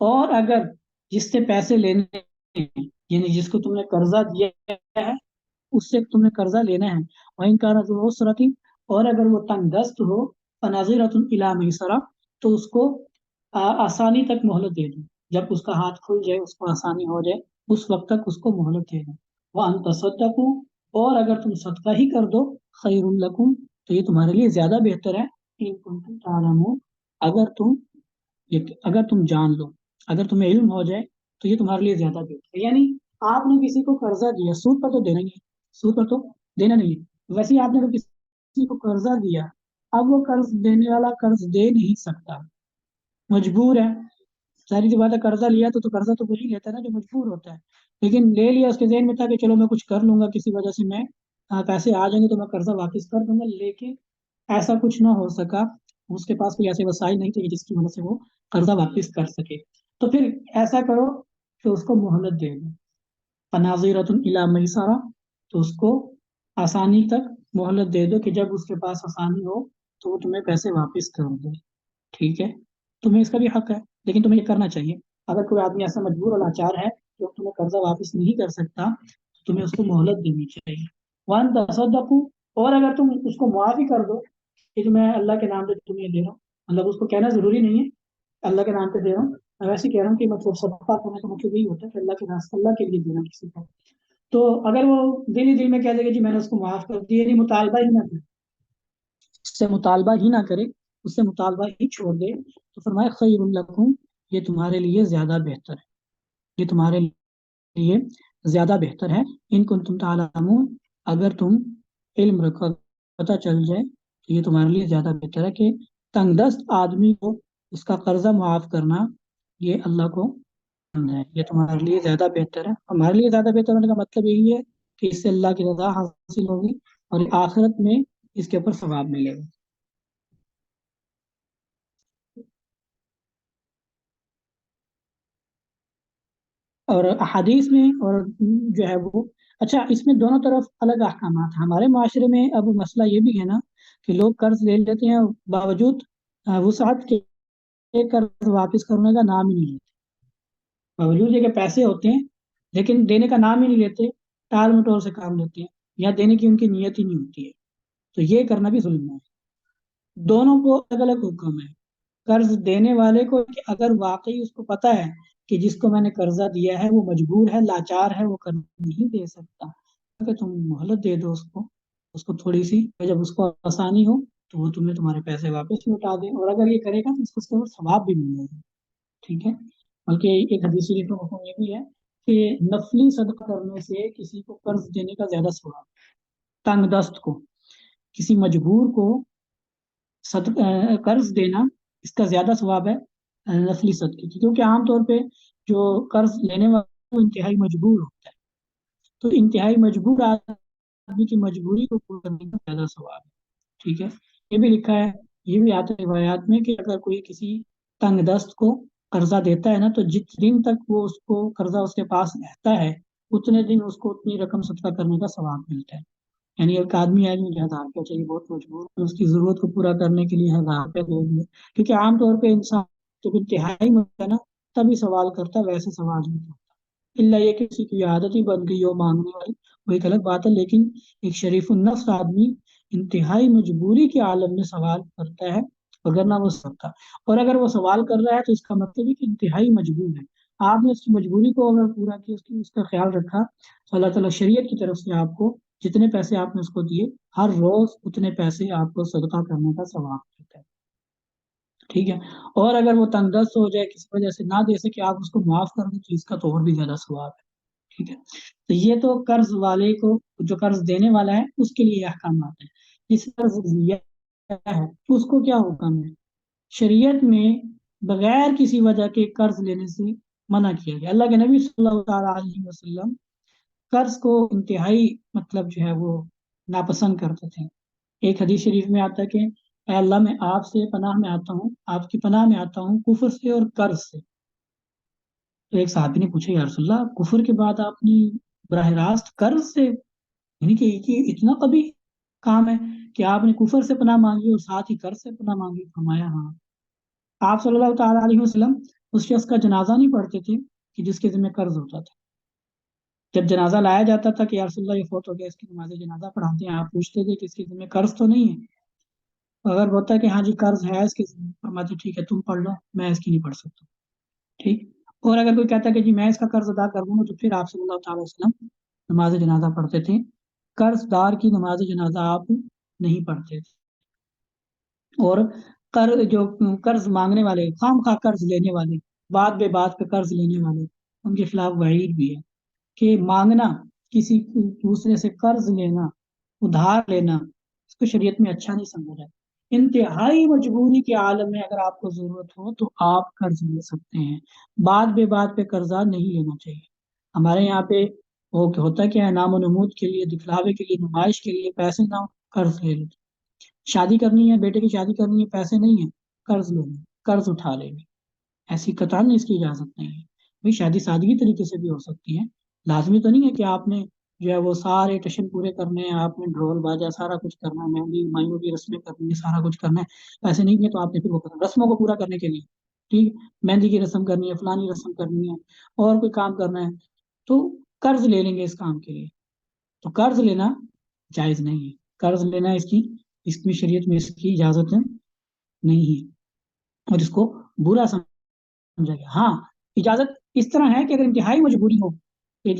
اور اگر جس سے پیسے لینے ہیں، یعنی جس کو تم نے قرضہ دیا ہے اس سے تم نے قرضہ لینا ہے، وَإِن كَانَ ذُو عُسْرَةٍ، اور اگر وہ تنگ دست ہو، فَنَظِرَةٌ إِلَىٰ مَيْسَرَةٍ، تو اس کو آسانی تک مہلت دے دو، جب اس کا ہاتھ کھل جائے، اس کو آسانی ہو جائے، اس وقت تک اس کو مہلت دے دو۔ وَأَن تَصَدَّقُوا، اور اگر تم صدقہ ہی کر دو، خَيْرٌ لَكُمْ، تو یہ تمہارے لیے زیادہ بہتر ہے، إِن كُنتُمْ تَعْلَمُونَ، اگر تم جان لو، اگر تمہیں علم ہو جائے تو یہ تمہارے لیے زیادہ بہتر ہے۔ یعنی آپ نے کسی کو قرضہ دیا، سود پر تو دینا ہی ہے، سود پر تو دینا نہیں ہے، ویسے ہی آپ نے اگر کسی کو قرضہ دیا، اب وہ قرض دینے والا قرض دے نہیں سکتا، مجبور ہے، ساری سی بات ہے، قرضہ لیا تو قرضہ تو وہی لیتا ہے نا جو مجبور ہوتا ہے، لیکن لے لیا اس کے ذہن میں تھا کہ چلو میں کچھ کر لوں گا، کسی وجہ سے میں پیسے آ جائیں گے تو میں قرضہ واپس کر دوں گا، لیکن ایسا کچھ نہ ہو سکا، اس کے پاس کوئی ایسے وسائل نہیں تھے جس کی وجہ سے وہ قرضہ واپس کر سکے، تو پھر ایسا کرو کہ اس کو مہلت دے دو، فناظرۃ الی میسرہ، تو اس کو آسانی تک مہلت دے دو کہ جب اس کے پاس آسانی ہو تو وہ تمہیں پیسے واپس کر دے، ٹھیک ہے، تمہیں اس کا بھی حق ہے، لیکن تمہیں یہ کرنا چاہیے، اگر کوئی آدمی ایسا مجبور اور لاچار ہے جو تمہیں قرضہ واپس نہیں کر سکتا تو تمہیں اس کو مہلت دینی چاہیے۔ وان تصدقوا، اور اگر تم اس کو معاف ہی کر دو کہ میں اللہ کے نام پہ تمہیں دے رہا ہوں، مطلب اس کو کہنا ضروری نہیں ہے اللہ کے نام پہ دے رہا ہوں، میں ویسے کہہ رہا ہوں کہ مطلب صدقہ کرنے کا مطلب یہی ہوتا ہے کہ اللہ کے راستے، اللہ کے لیے دینا کسی کو، تو اگر وہ دل ہی دل میں کہہ دے گا جی میں نے اس کو معاف کر دیا، یعنی مطالبہ ہی نہ کرے، اس سے مطالبہ ہی نہ کرے، اس سے مطالبہ ہی چھوڑ دے، تو فرمائے خیر لکم، یہ تمہارے لیے زیادہ بہتر ہے، یہ تمہارے لیے زیادہ بہتر ہے، ان کنتم تعلمون، اگر تم علم رکھو، پتہ چل جائے تو یہ تمہارے لیے زیادہ بہتر ہے کہ تنگ دست آدمی کو اس کا قرضہ معاف کرنا، یہ اللہ کو پسند ہے، یہ تمہارے لیے زیادہ بہتر ہے، ہمارے لیے زیادہ بہتر ہونے کا مطلب یہی ہے کہ اس سے اللہ کی رضا حاصل ہوگی اور آخرت میں اس کے اوپر ثواب ملے گا۔ اور احادیث میں اور جو ہے وہ، اچھا اس میں دونوں طرف الگ احکامات ہیں، ہمارے معاشرے میں اب مسئلہ یہ بھی ہے نا کہ لوگ قرض لے لیتے ہیں، باوجود وسعت کے قرض واپس کرنے کا نام ہی نہیں لیتے، باوجود یہ کہ پیسے ہوتے ہیں لیکن دینے کا نام ہی نہیں لیتے، ٹال مٹول سے کام لیتے ہیں، یا دینے کی ان کی نیت ہی نہیں ہوتی ہے، تو یہ کرنا بھی ظلم ہے، دونوں کو الگ الگ حکم ہے، قرض دینے والے کو کہ اگر واقعی اس کو پتا ہے کہ جس کو میں نے قرضہ دیا ہے وہ مجبور ہے، لاچار ہے، وہ قرض نہیں دے سکتا، کہ تم مہلت دے دو اس کو تھوڑی سی، جب اس کو آسانی ہو تو وہ تمہیں تمہارے پیسے واپس لوٹا دے، اور اگر یہ کرے گا تو اس کو اس کے اوپر ثواب بھی ملے گا، ٹھیک ہے، بلکہ ایک حدیث شریف میں حکم یہ بھی ہے کہ نفلی صدقہ کرنے سے کسی کو قرض دینے کا زیادہ ثواب، تنگ دست کو، کسی مجبور کو قرض دینا اس کا زیادہ ثواب ہے نفلی صدقے کی، کیونکہ عام طور پہ جو قرض لینے والا وہ انتہائی مجبور ہوتا ہے، تو انتہائی مجبور آدمی کی مجبوری کو پورا کرنے کا زیادہ ثواب ہے، ٹھیک ہے، یہ بھی لکھا ہے، یہ بھی آتا ہے روایات میں کہ اگر کوئی کسی تنگ دست کو قرضہ دیتا ہے نا تو جس دن تک وہ اس کو قرضہ اس کے پاس رہتا ہے اتنے دن اس کو اتنی رقم صدقہ کرنے کا ثواب ملتا ہے، یعنی ایک آدمی ہے مجھے 1,000 روپیہ چاہیے، بہت مجبور ہے، اس کی ضرورت کو پورا کرنے کے لیے 1,000 روپیہ دے دیے، کیونکہ عام طور پہ انسان جب انتہائی میں ہوتا ہے نا تبھی سوال کرتا ہے، ویسے سوال نہیں کرتا، اللہ یہ کہ کسی کی عادت ہی بن گئی ہو مانگنے والی، وہ ایک الگ بات ہے، لیکن ایک شریف النفس آدمی انتہائی مجبوری کے عالم میں سوال کرتا ہے، وگرنہ وہ سکتا، اور اگر وہ سوال کر رہا ہے تو اس کا مطلب ہے کہ انتہائی مجبور ہے، آپ نے اس کی مجبوری کو اگر پورا کیا، اس کا خیال رکھا، تو اللہ تعالیٰ شریعت کی طرف سے آپ کو جتنے پیسے آپ نے اس کو دیے، ہر روز اتنے پیسے آپ کو صدقہ کرنے کا ثواب دیتا ہے، ٹھیک ہے، اور اگر وہ تنگ دست ہو جائے کسی وجہ سے نہ دے سکے، آپ اس کو معاف کر دیں تو اس کا تو اور بھی زیادہ ثواب ہے، ٹھیک ہے، تو یہ تو قرض والے کو، جو قرض دینے والا ہے اس کے لیے یہ احکامات ہیں، جس قرض لیا ہے اس کو کیا حکم ہے، شریعت میں بغیر کسی وجہ کے قرض لینے سے منع کیا گیا، اللہ کے نبی صلی اللہ تعالیٰ علیہ وسلم قرض کو انتہائی مطلب جو ہے وہ ناپسند کرتے تھے، ایک حدیث شریف میں آتا ہے کہ اے اللہ میں آپ سے پناہ میں آتا ہوں، آپ کی پناہ میں آتا ہوں کفر سے اور قرض سے، تو ایک صحابی نے پوچھا یا رسول اللہ کفر کے بعد آپ نے براہ راست قرض سے، یعنی کہ یہ اتنا کبھی کام ہے کہ آپ نے کفر سے پناہ مانگی اور ساتھ ہی قرض سے پناہ مانگی، فرمایا ہاں، آپ صلی اللہ تعالیٰ علیہ وسلم اس شخص کا جنازہ نہیں پڑھتے تھے کہ جس کے ذمہ قرض ہوتا تھا، جب جنازہ لایا جاتا تھا کہ یا رسول اللہ یہ فوت ہو گیا، اس کی نماز جنازہ پڑھاتے ہیں، آپ پوچھتے تھے کہ اس کے ذمہ قرض تو نہیں ہے، اگر ہوتا ہے کہ ہاں جی قرض ہے اس کے ذمہ، فرماتے ٹھیک ہے تم پڑھ لو، میں اس کی نہیں پڑھ سکتا، ٹھیک، اور اگر کوئی کہتا ہے کہ جی میں اس کا قرض ادا کر دوں گا، تو پھر آپ صلی اللہ تعالی وسلم نماز جنازہ پڑھتے تھے، قرض دار کی نماز جنازہ آپ نہیں پڑھتے تھے، اور جو قرض مانگنے والے، خام خواہ قرض لینے والے، بات بے بات پہ قرض لینے والے، ان کے خلاف وعید بھی ہے کہ مانگنا، کسی دوسرے سے قرض لینا، ادھار لینا، اس کو شریعت میں اچھا نہیں سمجھا جاتا، انتہائی مجبوری کے عالم میں اگر آپ کو ضرورت ہو تو آپ قرض لے سکتے ہیں، بات بے بات پہ قرضہ نہیں لینا چاہیے، ہمارے یہاں پہ وہ ہوتا کیا ہے، نام و نمود کے لیے، دکھلاوے کے لیے، نمائش کے لیے پیسے نہ قرض لے لیتے، شادی کرنی ہے، بیٹے کی شادی کرنی ہے، پیسے نہیں ہے، قرض لے لیں، قرض اٹھا لیں گے، ایسی قطعاً اس کی اجازت نہیں ہے، بھائی شادی سادگی طریقے سے بھی ہو سکتی ہے، لازمی تو نہیں ہے کہ آپ نے جو ہے وہ سارے ٹشن پورے کرنے ہیں، آپ نے ڈھول باجا سارا کچھ کرنا ہے، مہندی مائیوں کی رسمیں کرنی ہے، سارا کچھ کرنا ہے، ایسے نہیں ہے تو آپ نے پھر وہ کرنا رسموں کو پورا کرنے کے لیے، ٹھیک، مہندی کی رسم کرنی ہے، فلانی رسم کرنی ہے، اور کوئی کام کرنا ہے، تو قرض لے لیں گے اس کام کے لیے، تو قرض لینا جائز نہیں ہے، قرض لینا اس میں شریعت میں اس کی اجازت نہیں ہے، اور اس کو برا سمجھا گیا، ہاں اجازت اس طرح ہے کہ اگر انتہائی مجبوری ہو، کہ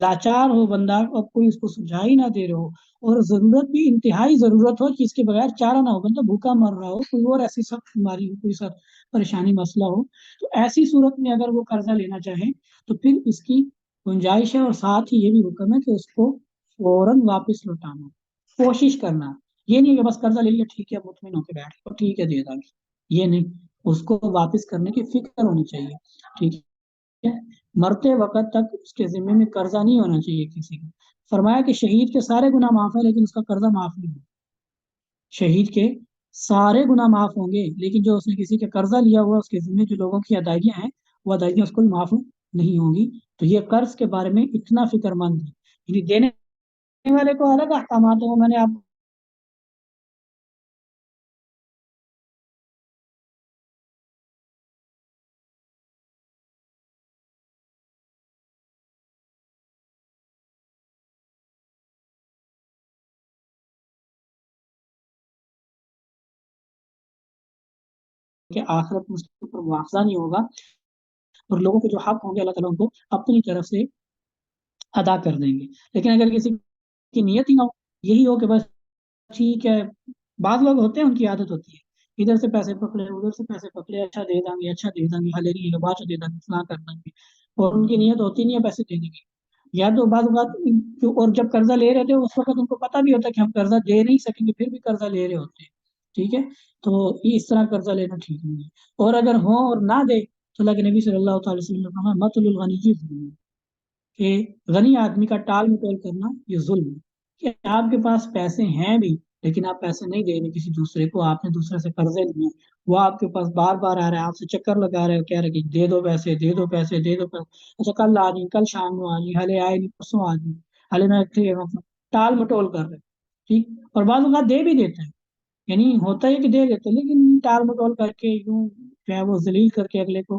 لاچار ہو بندہ، اور کوئی اس کو سجائی نہ دے رہا ہو، اور ضرورت بھی انتہائی ضرورت ہو کہ اس کے بغیر چارہ نہ ہو، بندہ بھوکا مر رہا ہو، کوئی اور ایسی سخت بیماری ہو، کوئی سخت پریشانی مسئلہ ہو، تو ایسی صورت میں اگر وہ قرضہ لینا چاہے تو پھر اس کی گنجائش ہے، اور ساتھ ہی یہ بھی حکم ہے کہ اس کو فوراً واپس لوٹانا، کوشش کرنا، یہ نہیں کہ بس قرضہ لے لیا ٹھیک ہے مطمئن ہو کے بیٹھ گیا ٹھیک ہے دے دیں گے، یہ نہیں، اس کو واپس کرنے کی فکر ہونی چاہیے، ٹھیک ہے، مرتے وقت تک اس کے ذمے میں قرضہ نہیں ہونا چاہیے کسی کا، فرمایا کہ شہید کے سارے گناہ معاف ہیں لیکن اس کا قرضہ معاف نہیں ہے، شہید کے سارے گناہ معاف ہوں گے لیکن جو اس نے کسی کا قرضہ لیا ہوا اس کے ذمے جو لوگوں کی ادائیگیاں ہیں، وہ ادائیگیاں اس کو بھی معاف نہیں ہوں گی، تو یہ قرض کے بارے میں اتنا فکر مند ہے، یعنی دینے والے کو الگ احکامات ہیں، وہ میں نے آپ کے آخرت میں اس کے اوپر معاوضہ نہیں ہوگا، اور لوگوں کے جو حق ہوں گے اللہ تعالیٰ ان کو اپنی طرف سے ادا کر دیں گے، لیکن اگر کسی کی نیت ہی نہ ہو، یہی ہو کہ بس ٹھیک ہے، بعض لوگ ہوتے ہیں ان کی عادت ہوتی ہے ادھر سے پیسے پکڑے ادھر سے پیسے پکڑے، اچھا دے دیں گے اچھا دے دیں گے، ہلے نہیں بعد دے دیں گے فلاں کر دیں گے، اور ان کی نیت ہوتی نہیں ہے پیسے دینے کی، یا تو بعض اوقات اور جب قرضہ لے رہے تھے اس وقت ان کو پتہ بھی ہوتا ہے کہ ہم قرضہ دے نہیں سکیں گے، پھر بھی قرضہ لے رہے ہوتے ہیں، ٹھیک ہے، تو اس طرح قرضہ لینا ٹھیک نہیں ہے، اور اگر ہو اور نہ دے تو اللہ کے نبی صلی اللہ تعالی وسلم نے فرمایا مطل الغنی ظلم، کہ غنی آدمی کا ٹال مٹول کرنا یہ ظلم ہے، کہ آپ کے پاس پیسے ہیں بھی لیکن آپ پیسے نہیں دے رہے کسی دوسرے کو، آپ نے دوسرے سے قرضے لیے، وہ آپ کے پاس بار بار آ رہا ہے، آپ سے چکر لگا رہے ہو، کہہ رہے کہ دے دو پیسے دے دو پیسے دے دو پیسے، اچھا کل آ جائیں کل شام کو آ جائیں، ہلے آئے نہیں پرسوں آ جائیں، ہلے میں ٹال مٹول کر رہے، ٹھیک، اور بعض اوقات دے بھی دیتے ہیں، یعنی ہوتا ہے کہ دے دیتے ہیں لیکن ٹال مٹول کر کے یوں جو ہے وہ ذلیل کر کے اگلے کو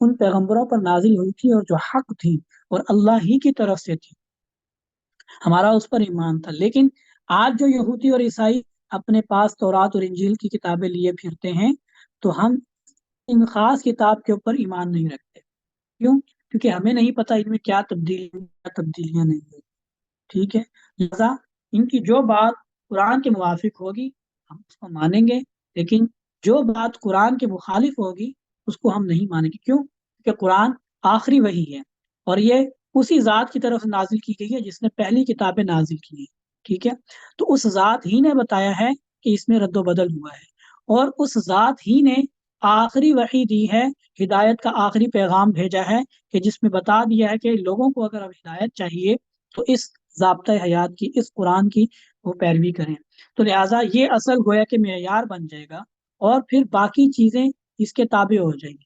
ان پیغمبروں پر نازل ہوئی تھی اور جو حق تھی اور اللہ ہی کی طرف سے تھی، ہمارا اس پر ایمان تھا۔ لیکن آج جو یہودی اور عیسائی اپنے پاس تورات اور انجیل کی کتابیں لیے پھرتے ہیں، تو ہم ان خاص کتاب کے اوپر ایمان نہیں رکھتے۔ کیوں؟ کیونکہ ہمیں نہیں پتا ان میں کیا تبدیلیاں نہیں ہوئی، ٹھیک ہے؟ لہذا ان کی جو بات قرآن کے موافق ہوگی ہم اس کو مانیں گے، لیکن جو بات قرآن کے مخالف ہوگی اس کو ہم نہیں مانیں گے۔ کیوں؟ کیونکہ قرآن آخری وحی ہے اور یہ اسی ذات کی طرف نازل کی گئی ہے جس نے پہلی کتابیں نازل کی ہیں، ٹھیک ہے؟ تو اس ذات ہی نے بتایا ہے کہ اس میں رد و بدل ہوا ہے، اور اس ذات ہی نے آخری وحی دی ہے، ہدایت کا آخری پیغام بھیجا ہے کہ جس میں بتا دیا ہے کہ لوگوں کو اگر اب ہدایت چاہیے تو اس ضابطۂ حیات کی، اس قرآن کی وہ پیروی کریں۔ تو لہٰذا یہ اصل گویا کہ معیار بن جائے گا، اور پھر باقی چیزیں اس کے تابع ہو جائیں گی۔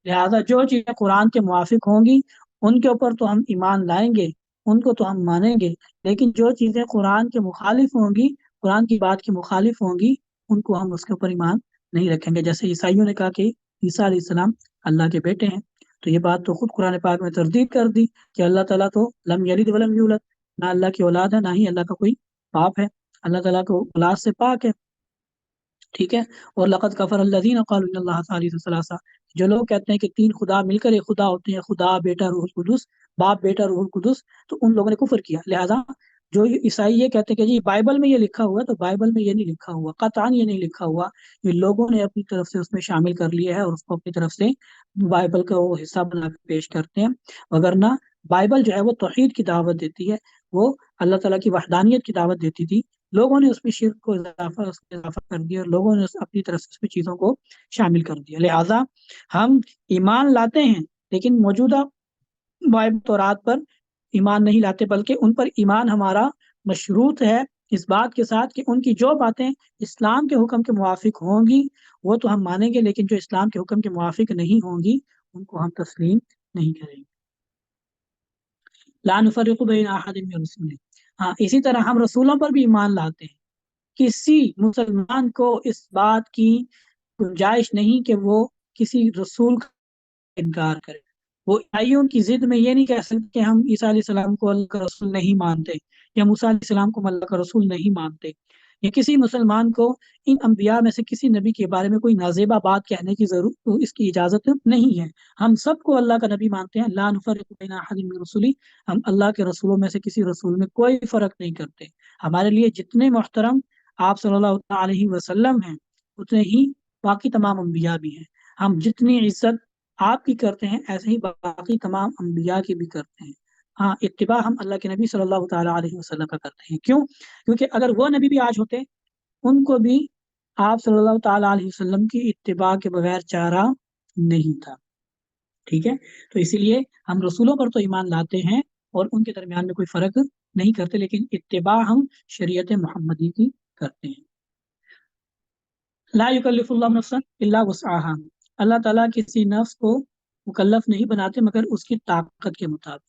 لہٰذا جو چیزیں قرآن کے موافق ہوں گی ان کے اوپر تو ہم ایمان لائیں گے، ان کو تو ہم مانیں گے، لیکن جو چیزیں قرآن کے مخالف ہوں گی، قرآن کی بات کی مخالف ہوں گی، ان کو ہم اس کے اوپر ایمان نہیں رکھیں گے۔ جیسے عیسائیوں نے کہا کہ عیسیٰ علیہ السلام اللہ کے بیٹے ہیں، تو یہ بات تو خود قرآن پاک میں تردید کر دی کہ اللہ تعالیٰ تو لم یلد ولم یولد، نہ اللہ کی اولاد ہے، نہ ہی اللہ کا کوئی باپ ہے، اللہ تعالیٰ کو اولاد سے پاک ہے، ٹھیک ہے؟ اور لقد کفر الذین قالوا ان اللہ ثالث ثلاثہ، جو لوگ کہتے ہیں کہ تین خدا مل کر ایک خدا ہوتے ہیں، خدا بیٹا روح القدس، باپ بیٹا روح القدس، تو ان لوگوں نے کفر کیا۔ لہذا جو عیسائی یہ کہتے ہیں کہ جی بائبل میں یہ لکھا ہوا ہے، تو بائبل میں یہ نہیں لکھا ہوا، قطعاً یہ نہیں لکھا ہوا، یہ لوگوں نے اپنی طرف سے اس میں شامل کر لیا ہے اور اس کو اپنی طرف سے بائبل کا وہ حصہ بنا کے پیش کرتے ہیں۔ وگرنہ بائبل جو ہے وہ توحید کی دعوت دیتی ہے، وہ اللہ تعالیٰ کی وحدانیت کی دعوت دیتی تھی، لوگوں نے اس میں شرک کو اضافہ کر دیا، اور لوگوں نے اپنی طرف سے اس میں چیزوں کو شامل کر دیا۔ لہٰذا ہم ایمان لاتے ہیں لیکن موجودہ بائبل تورات پر ایمان نہیں لاتے، بلکہ ان پر ایمان ہمارا مشروط ہے اس بات کے ساتھ کہ ان کی جو باتیں اسلام کے حکم کے موافق ہوں گی وہ تو ہم مانیں گے، لیکن جو اسلام کے حکم کے موافق نہیں ہوں گی ان کو ہم تسلیم نہیں کریں گے۔ لا نفرق بین احد من رسول، ہاں اسی طرح ہم رسولوں پر بھی ایمان لاتے ہیں۔ کسی مسلمان کو اس بات کی گنجائش نہیں کہ وہ کسی رسول کا انکار کرے۔ وہ عیسائیوں کی ضد میں یہ نہیں کہہ سکتے کہ ہم عیسیٰ علیہ السلام کو اللہ کا رسول نہیں مانتے، یا موسیٰ علیہ السلام کو اللہ کا رسول نہیں مانتے، یا کسی مسلمان کو ان انبیاء میں سے کسی نبی کے بارے میں کوئی نازیبہ بات کہنے کی ضرورت، اس کی اجازت نہیں ہے۔ ہم سب کو اللہ کا نبی مانتے ہیں، لا نفرق بین احد من رسلی، ہم اللہ کے رسولوں میں سے کسی رسول میں کوئی فرق نہیں کرتے۔ ہمارے لیے جتنے محترم آپ صلی اللہ علیہ وسلم ہیں اتنے ہی باقی تمام انبیاء بھی ہیں۔ ہم جتنی عزت آپ کی کرتے ہیں ایسے ہی باقی تمام انبیاء کی بھی کرتے ہیں۔ ہاں اتباع ہم اللہ کے نبی صلی اللہ تعالیٰ علیہ وسلم کا کرتے ہیں۔ کیوں؟ کیونکہ اگر وہ نبی بھی آج ہوتے ان کو بھی آپ صلی اللہ تعالیٰ علیہ وسلم کی اتباع کے بغیر چارہ نہیں تھا، ٹھیک ہے؟ تو اسی لیے ہم رسولوں پر تو ایمان لاتے ہیں اور ان کے درمیان میں کوئی فرق نہیں کرتے، لیکن اتباع ہم شریعت محمدی کی کرتے ہیں۔ لا یکلف اللہ نفسا الا وسعها، اللہ تعالیٰ کسی نفس کو مکلف نہیں بناتے مگر اس کی طاقت کے مطابق۔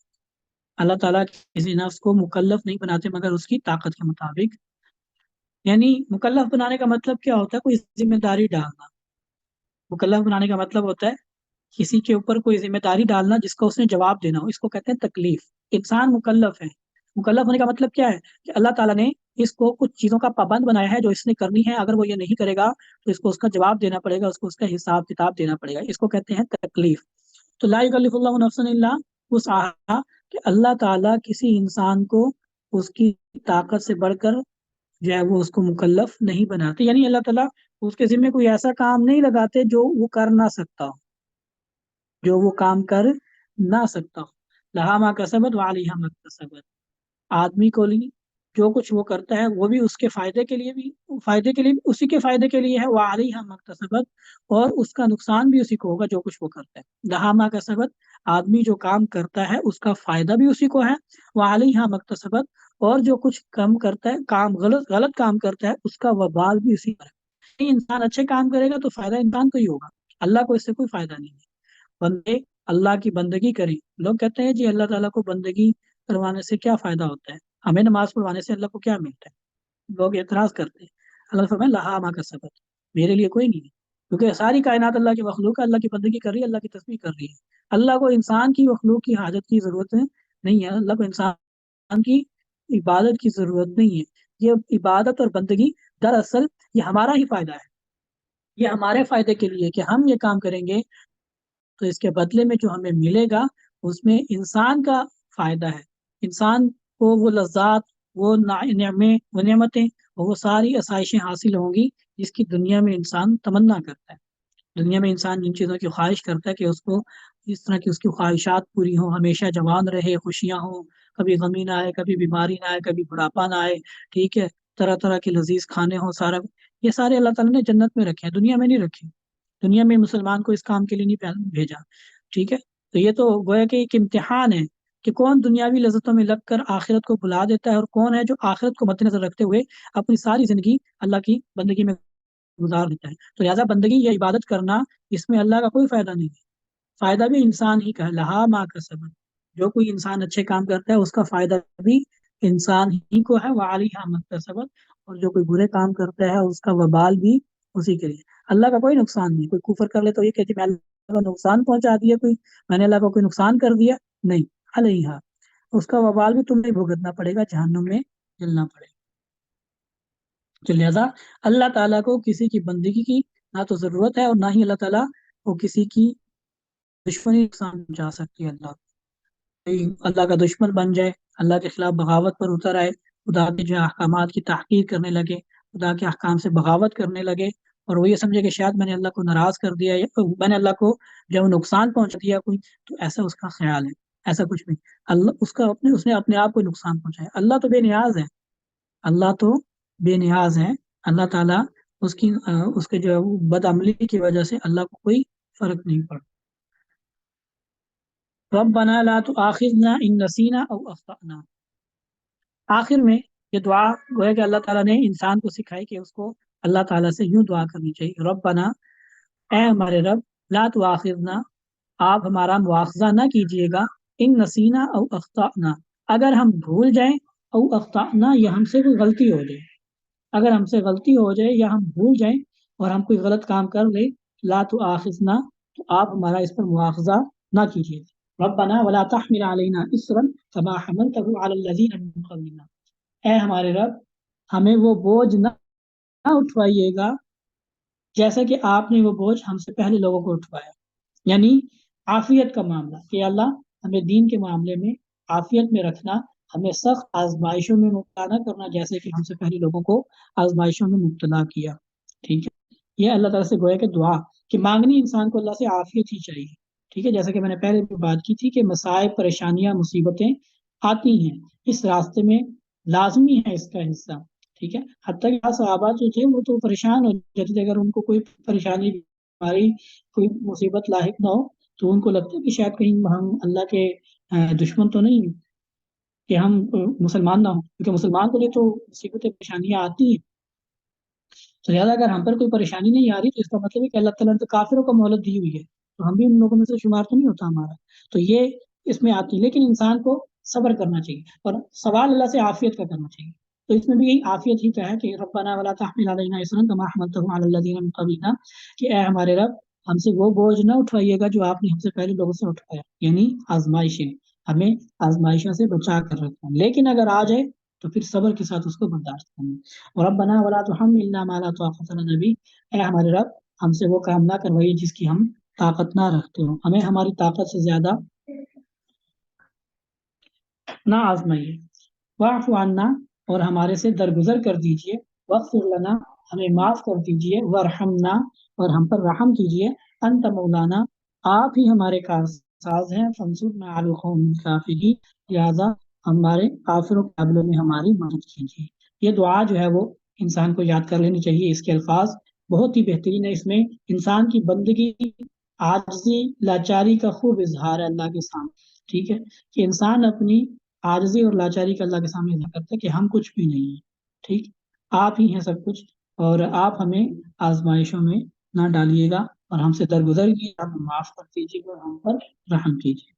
اللہ تعالیٰ کسی نفس کو مکلف نہیں بناتے مگر اس کی طاقت کے مطابق۔ یعنی مکلف بنانے کا مطلب کیا ہوتا ہے؟ کوئی ذمہ داری ڈالنا۔ مکلف بنانے کا مطلب ہوتا ہے کسی کے اوپر کوئی ذمہ داری ڈالنا جس کا اس نے جواب دینا ہو، اس کو کہتے ہیں تکلیف۔ انسان مکلف ہے۔ مکلف ہونے کا مطلب کیا ہے؟ کہ اللہ تعالیٰ نے اس کو کچھ چیزوں کا پابند بنایا ہے جو اس نے کرنی ہے، اگر وہ یہ نہیں کرے گا تو اس کو اس کا جواب دینا پڑے گا، اس کو اس کا حساب کتاب دینا پڑے گا، اس کو کہتے ہیں تکلیف۔ تو لا یکلف اللہ نفسا الا وسعها، کہ اللہ تعالیٰ کسی انسان کو اس کی طاقت سے بڑھ کر جو ہے وہ اس کو مکلف نہیں بناتے، یعنی اللہ تعالیٰ اس کے ذمہ کوئی ایسا کام نہیں لگاتے جو وہ کر نہ سکتا ہو، جو وہ کام کر نہ سکتا ہو۔ لہا ما کسبت وعلیہا ما اکتسبت، آدمی کو لیے جو کچھ وہ کرتا ہے وہ بھی اس کے فائدے کے لیے بھی، اسی کے فائدے کے لیے ہے، وعلیہا ما اکتسبت، اور اس کا نقصان بھی اسی کو ہوگا جو کچھ وہ کرتا ہے۔ لہا ما کسبت، آدمی جو کام کرتا ہے اس کا فائدہ بھی اسی کو ہے، وعلیہا ما اکتسبت، اور جو کچھ کم کرتا ہے، کام غلط کام کرتا ہے، اس کا وبال بھی اسی پر ہے۔ انسان اچھے کام کرے گا تو فائدہ انسان کو ہی ہوگا، اللہ کو اس سے کوئی فائدہ نہیں ہے۔ بندے اللہ کی بندگی کریں، لوگ کہتے ہیں جی اللہ تعالیٰ کو بندگی کروانے سے کیا فائدہ ہوتا ہے، ہمیں نماز پڑھوانے سے اللہ کو کیا ملتا ہے؟ لوگ اعتراض کرتے ہیں۔ اللہ فرمائے لہا ما کسبت، میرے لیے کوئی نہیں ہے، کیونکہ ساری کائنات اللہ کی مخلوق ہے، اللہ کی بندگی کر رہی ہے، اللہ کی تسبیح کر رہی ہے۔ اللہ کو انسان کی مخلوق کی حاجت کی ضرورت نہیں ہے، اللہ کو انسان کی عبادت کی ضرورت نہیں ہے۔ یہ عبادت اور بندگی دراصل یہ ہمارا ہی فائدہ ہے، یہ ہمارے فائدے کے لیے کہ ہم یہ کام کریں گے تو اس کے بدلے میں جو ہمیں ملے گا اس میں انسان کا فائدہ ہے، انسان کو وہ لذات، وہ وہ نعمتیں، وہ ساری آسائشیں حاصل ہوں گی جس کی دنیا میں انسان تمنا کرتا ہے۔ دنیا میں انسان جن چیزوں کی خواہش کرتا ہے کہ اس کو اس طرح کی اس کی خواہشات پوری ہوں، ہمیشہ جوان رہے، خوشیاں ہوں، کبھی غمی نہ آئے، کبھی بیماری نہ آئے، کبھی بڑھاپا نہ آئے، ٹھیک ہے، طرح طرح کے لذیذ کھانے ہوں، سارا یہ سارے اللہ تعالیٰ نے جنت میں رکھے ہیں، دنیا میں نہیں رکھے۔ دنیا میں مسلمان کو اس کام کے لیے نہیں بھیجا، ٹھیک ہے۔ تو یہ تو گویا کہ ایک امتحان ہے کہ کون دنیاوی لذتوں میں لگ کر آخرت کو بھلا دیتا ہے، اور کون ہے جو آخرت کو مد نظر رکھتے ہوئے اپنی ساری زندگی اللہ کی بندگی میں گزار دیتا ہے۔ تو لہٰذا بندگی یا عبادت کرنا، اس میں اللہ کا کوئی فائدہ نہیں ہے، فائدہ بھی انسان ہی کا ہے، لہا ما کا سبب، جو کوئی انسان اچھے کام کرتا ہے اس کا فائدہ بھی انسان ہی کو ہے، وعلیہا مکتسبت، اور جو کوئی برے کام کرتا ہے اس کا وبال بھی اسی کے لیے۔ اللہ کا کوئی نقصان نہیں، کوئی کفر کر لے تو یہ کہتے میں اللہ کو نقصان پہنچا دیا، کوئی میں نے اللہ کو کوئی نقصان کر دیا، نہیں، علیہا، اس کا وبال بھی تمہیں بھگتنا پڑے گا، جہنم میں جلنا پڑے گا۔ تو لہذا اللہ تعالیٰ کو کسی کی بندگی کی نہ تو ضرورت ہے، اور نہ ہی اللہ تعالیٰ کو کسی کی دشمنی نقصان پہنچا سکتی ہے۔ اللہ کوئی اللہ کا دشمن بن جائے، اللہ کے خلاف بغاوت پر اتر آئے، خدا کے جو احکامات کی تحقیر کرنے لگے، خدا کے احکام سے بغاوت کرنے لگے، اور وہ یہ سمجھے کہ شاید میں نے اللہ کو ناراض کر دیا، یا میں نے اللہ کو جب نقصان پہنچ دیا کوئی، تو ایسا اس کا خیال ہے، ایسا کچھ نہیں۔ اللہ اس نے اپنے آپ کو نقصان پہنچایا، اللہ تو بے نیاز ہے، اللہ تو بے نیاز ہے، اللہ تعالیٰ اس کے جو بد عملی کی وجہ سے اللہ کو کوئی فرق نہیں پڑتا۔ ربنا لا تؤاخذنا ان نسینا او اخطأنا، آخر میں یہ دعا گویا کہ اللہ تعالیٰ نے انسان کو سکھائی کہ اس کو اللہ تعالیٰ سے یوں دعا کرنی چاہیے، ربنا، اے ہمارے رب، لا تؤاخذنا، آپ ہمارا مواخذہ نہ کیجیے گا، ان نسینا او اخطأنا، اگر ہم بھول جائیں، او اخطأنا، یا ہم سے کوئی غلطی ہو جائے، اگر ہم سے غلطی ہو جائے یا ہم بھول جائیں اور ہم کوئی غلط کام کر لیں، لا تؤاخذنا، تو آپ ہمارا اس پر مواخذہ نہ کیجیے، ربنا ولا تحمل علينا اسرا كما حملته على الذين من قبلنا، اے ہمارے رب، ہمیں وہ بوجھ نہ اٹھوائیے گا جیسا کہ آپ نے وہ بوجھ ہم سے پہلے لوگوں کو اٹھوایا، یعنی عافیت کا معاملہ کہ اللہ ہمیں دین کے معاملے میں عافیت میں رکھنا، ہمیں سخت آزمائشوں میں مبتلا نہ کرنا جیسے کہ ہم سے پہلے لوگوں کو آزمائشوں میں مبتلا کیا، ٹھیک ہے۔ یہ اللہ تعالیٰ سے گویا کہ دعا کہ مانگنی انسان کو اللہ سے عافیت ہی چاہیے، ٹھیک ہے، جیسا کہ میں نے پہلے بھی بات کی تھی کہ مسائب، پریشانیاں، مصیبتیں آتی ہیں اس راستے میں، لازمی ہے اس کا حصہ، ٹھیک ہے۔ حتیٰ کہ صحابہ جو تھے وہ تو پریشان ہو جاتے تھے، اگر ان کو کوئی پریشانی، بیماری، کوئی مصیبت لاحق نہ ہو تو ان کو لگتا ہے کہ شاید کہیں ہم اللہ کے دشمن تو نہیں ہیں کہ ہم مسلمان نہ ہوں، کیونکہ مسلمان کے لیے تو مصیبتیں، پریشانیاں آتی ہیں۔ تو لہٰذا اگر ہم پر کوئی پریشانی نہیں آ رہی تو اس کا مطلب ہے کہ اللہ تعالیٰ نے تو کافروں کو مہلت دی ہوئی ہے، تو ہم بھی ان لوگوں میں سے شمار تو نہیں ہوتا ہمارا، تو یہ اس میں آتی ہے، لیکن انسان کو صبر کرنا چاہیے اور سوال اللہ سے عافیت کا کرنا چاہیے۔ تو اس میں بھی یہی عافیت ہی کا ہے کہ ربنا ولا تحمل علینا اصرا كما حملته على الذين من قبلنا، کہ اے ہمارے رب، ہم سے وہ بوجھ نہ اٹھوائیے گا جو آپ نے ہم سے پہلے لوگوں سے اٹھایا، یعنی آزمائشیں، ہمیں آزمائشوں سے بچا کر رکھنا، لیکن اگر آ جائے تو پھر صبر کے ساتھ اس کو برداشت کرنا۔ اور ربنا ولا تحملنا ما لا طاقة لنا به، اے ہمارے رب، ہم سے وہ کام نہ کروائیے جس کی ہم طاقت نہ رکھتے ہوں، ہمیں ہماری طاقت سے زیادہ نہ آزمائیے، واعف عنا، اور ہمارے سے درگزر کر دیجئے، واغفر لنا، ہمیں معاف کر دیجئے، وارحمنا، اور ہم پر رحم کیجئے، انت مولانا، آپ ہی ہمارے کارساز ہیں، فانصرنا علی القوم الکافرین، لہذا ہمارے کافروں کے مقابلے میں ہماری مدد کیجیے۔ یہ دعا جو ہے وہ انسان کو یاد کر لینی چاہیے، اس کے الفاظ بہت ہی بہترین ہے، اس میں انسان کی بندگی، عاجزی، لاچاری کا خوب اظہار ہے اللہ کے سامنے، ٹھیک ہے، کہ انسان اپنی عاجزی اور لاچاری کا اللہ کے سامنے اظہار کرتا ہے کہ ہم کچھ بھی نہیں ہیں، ٹھیک، آپ ہی ہیں سب کچھ، اور آپ ہمیں آزمائشوں میں نہ ڈالیے گا، اور ہم سے درگزر کیجیے، ہمیں معاف کر دیجیے گا اور ہم پر رحم کیجیے۔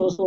200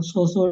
100 100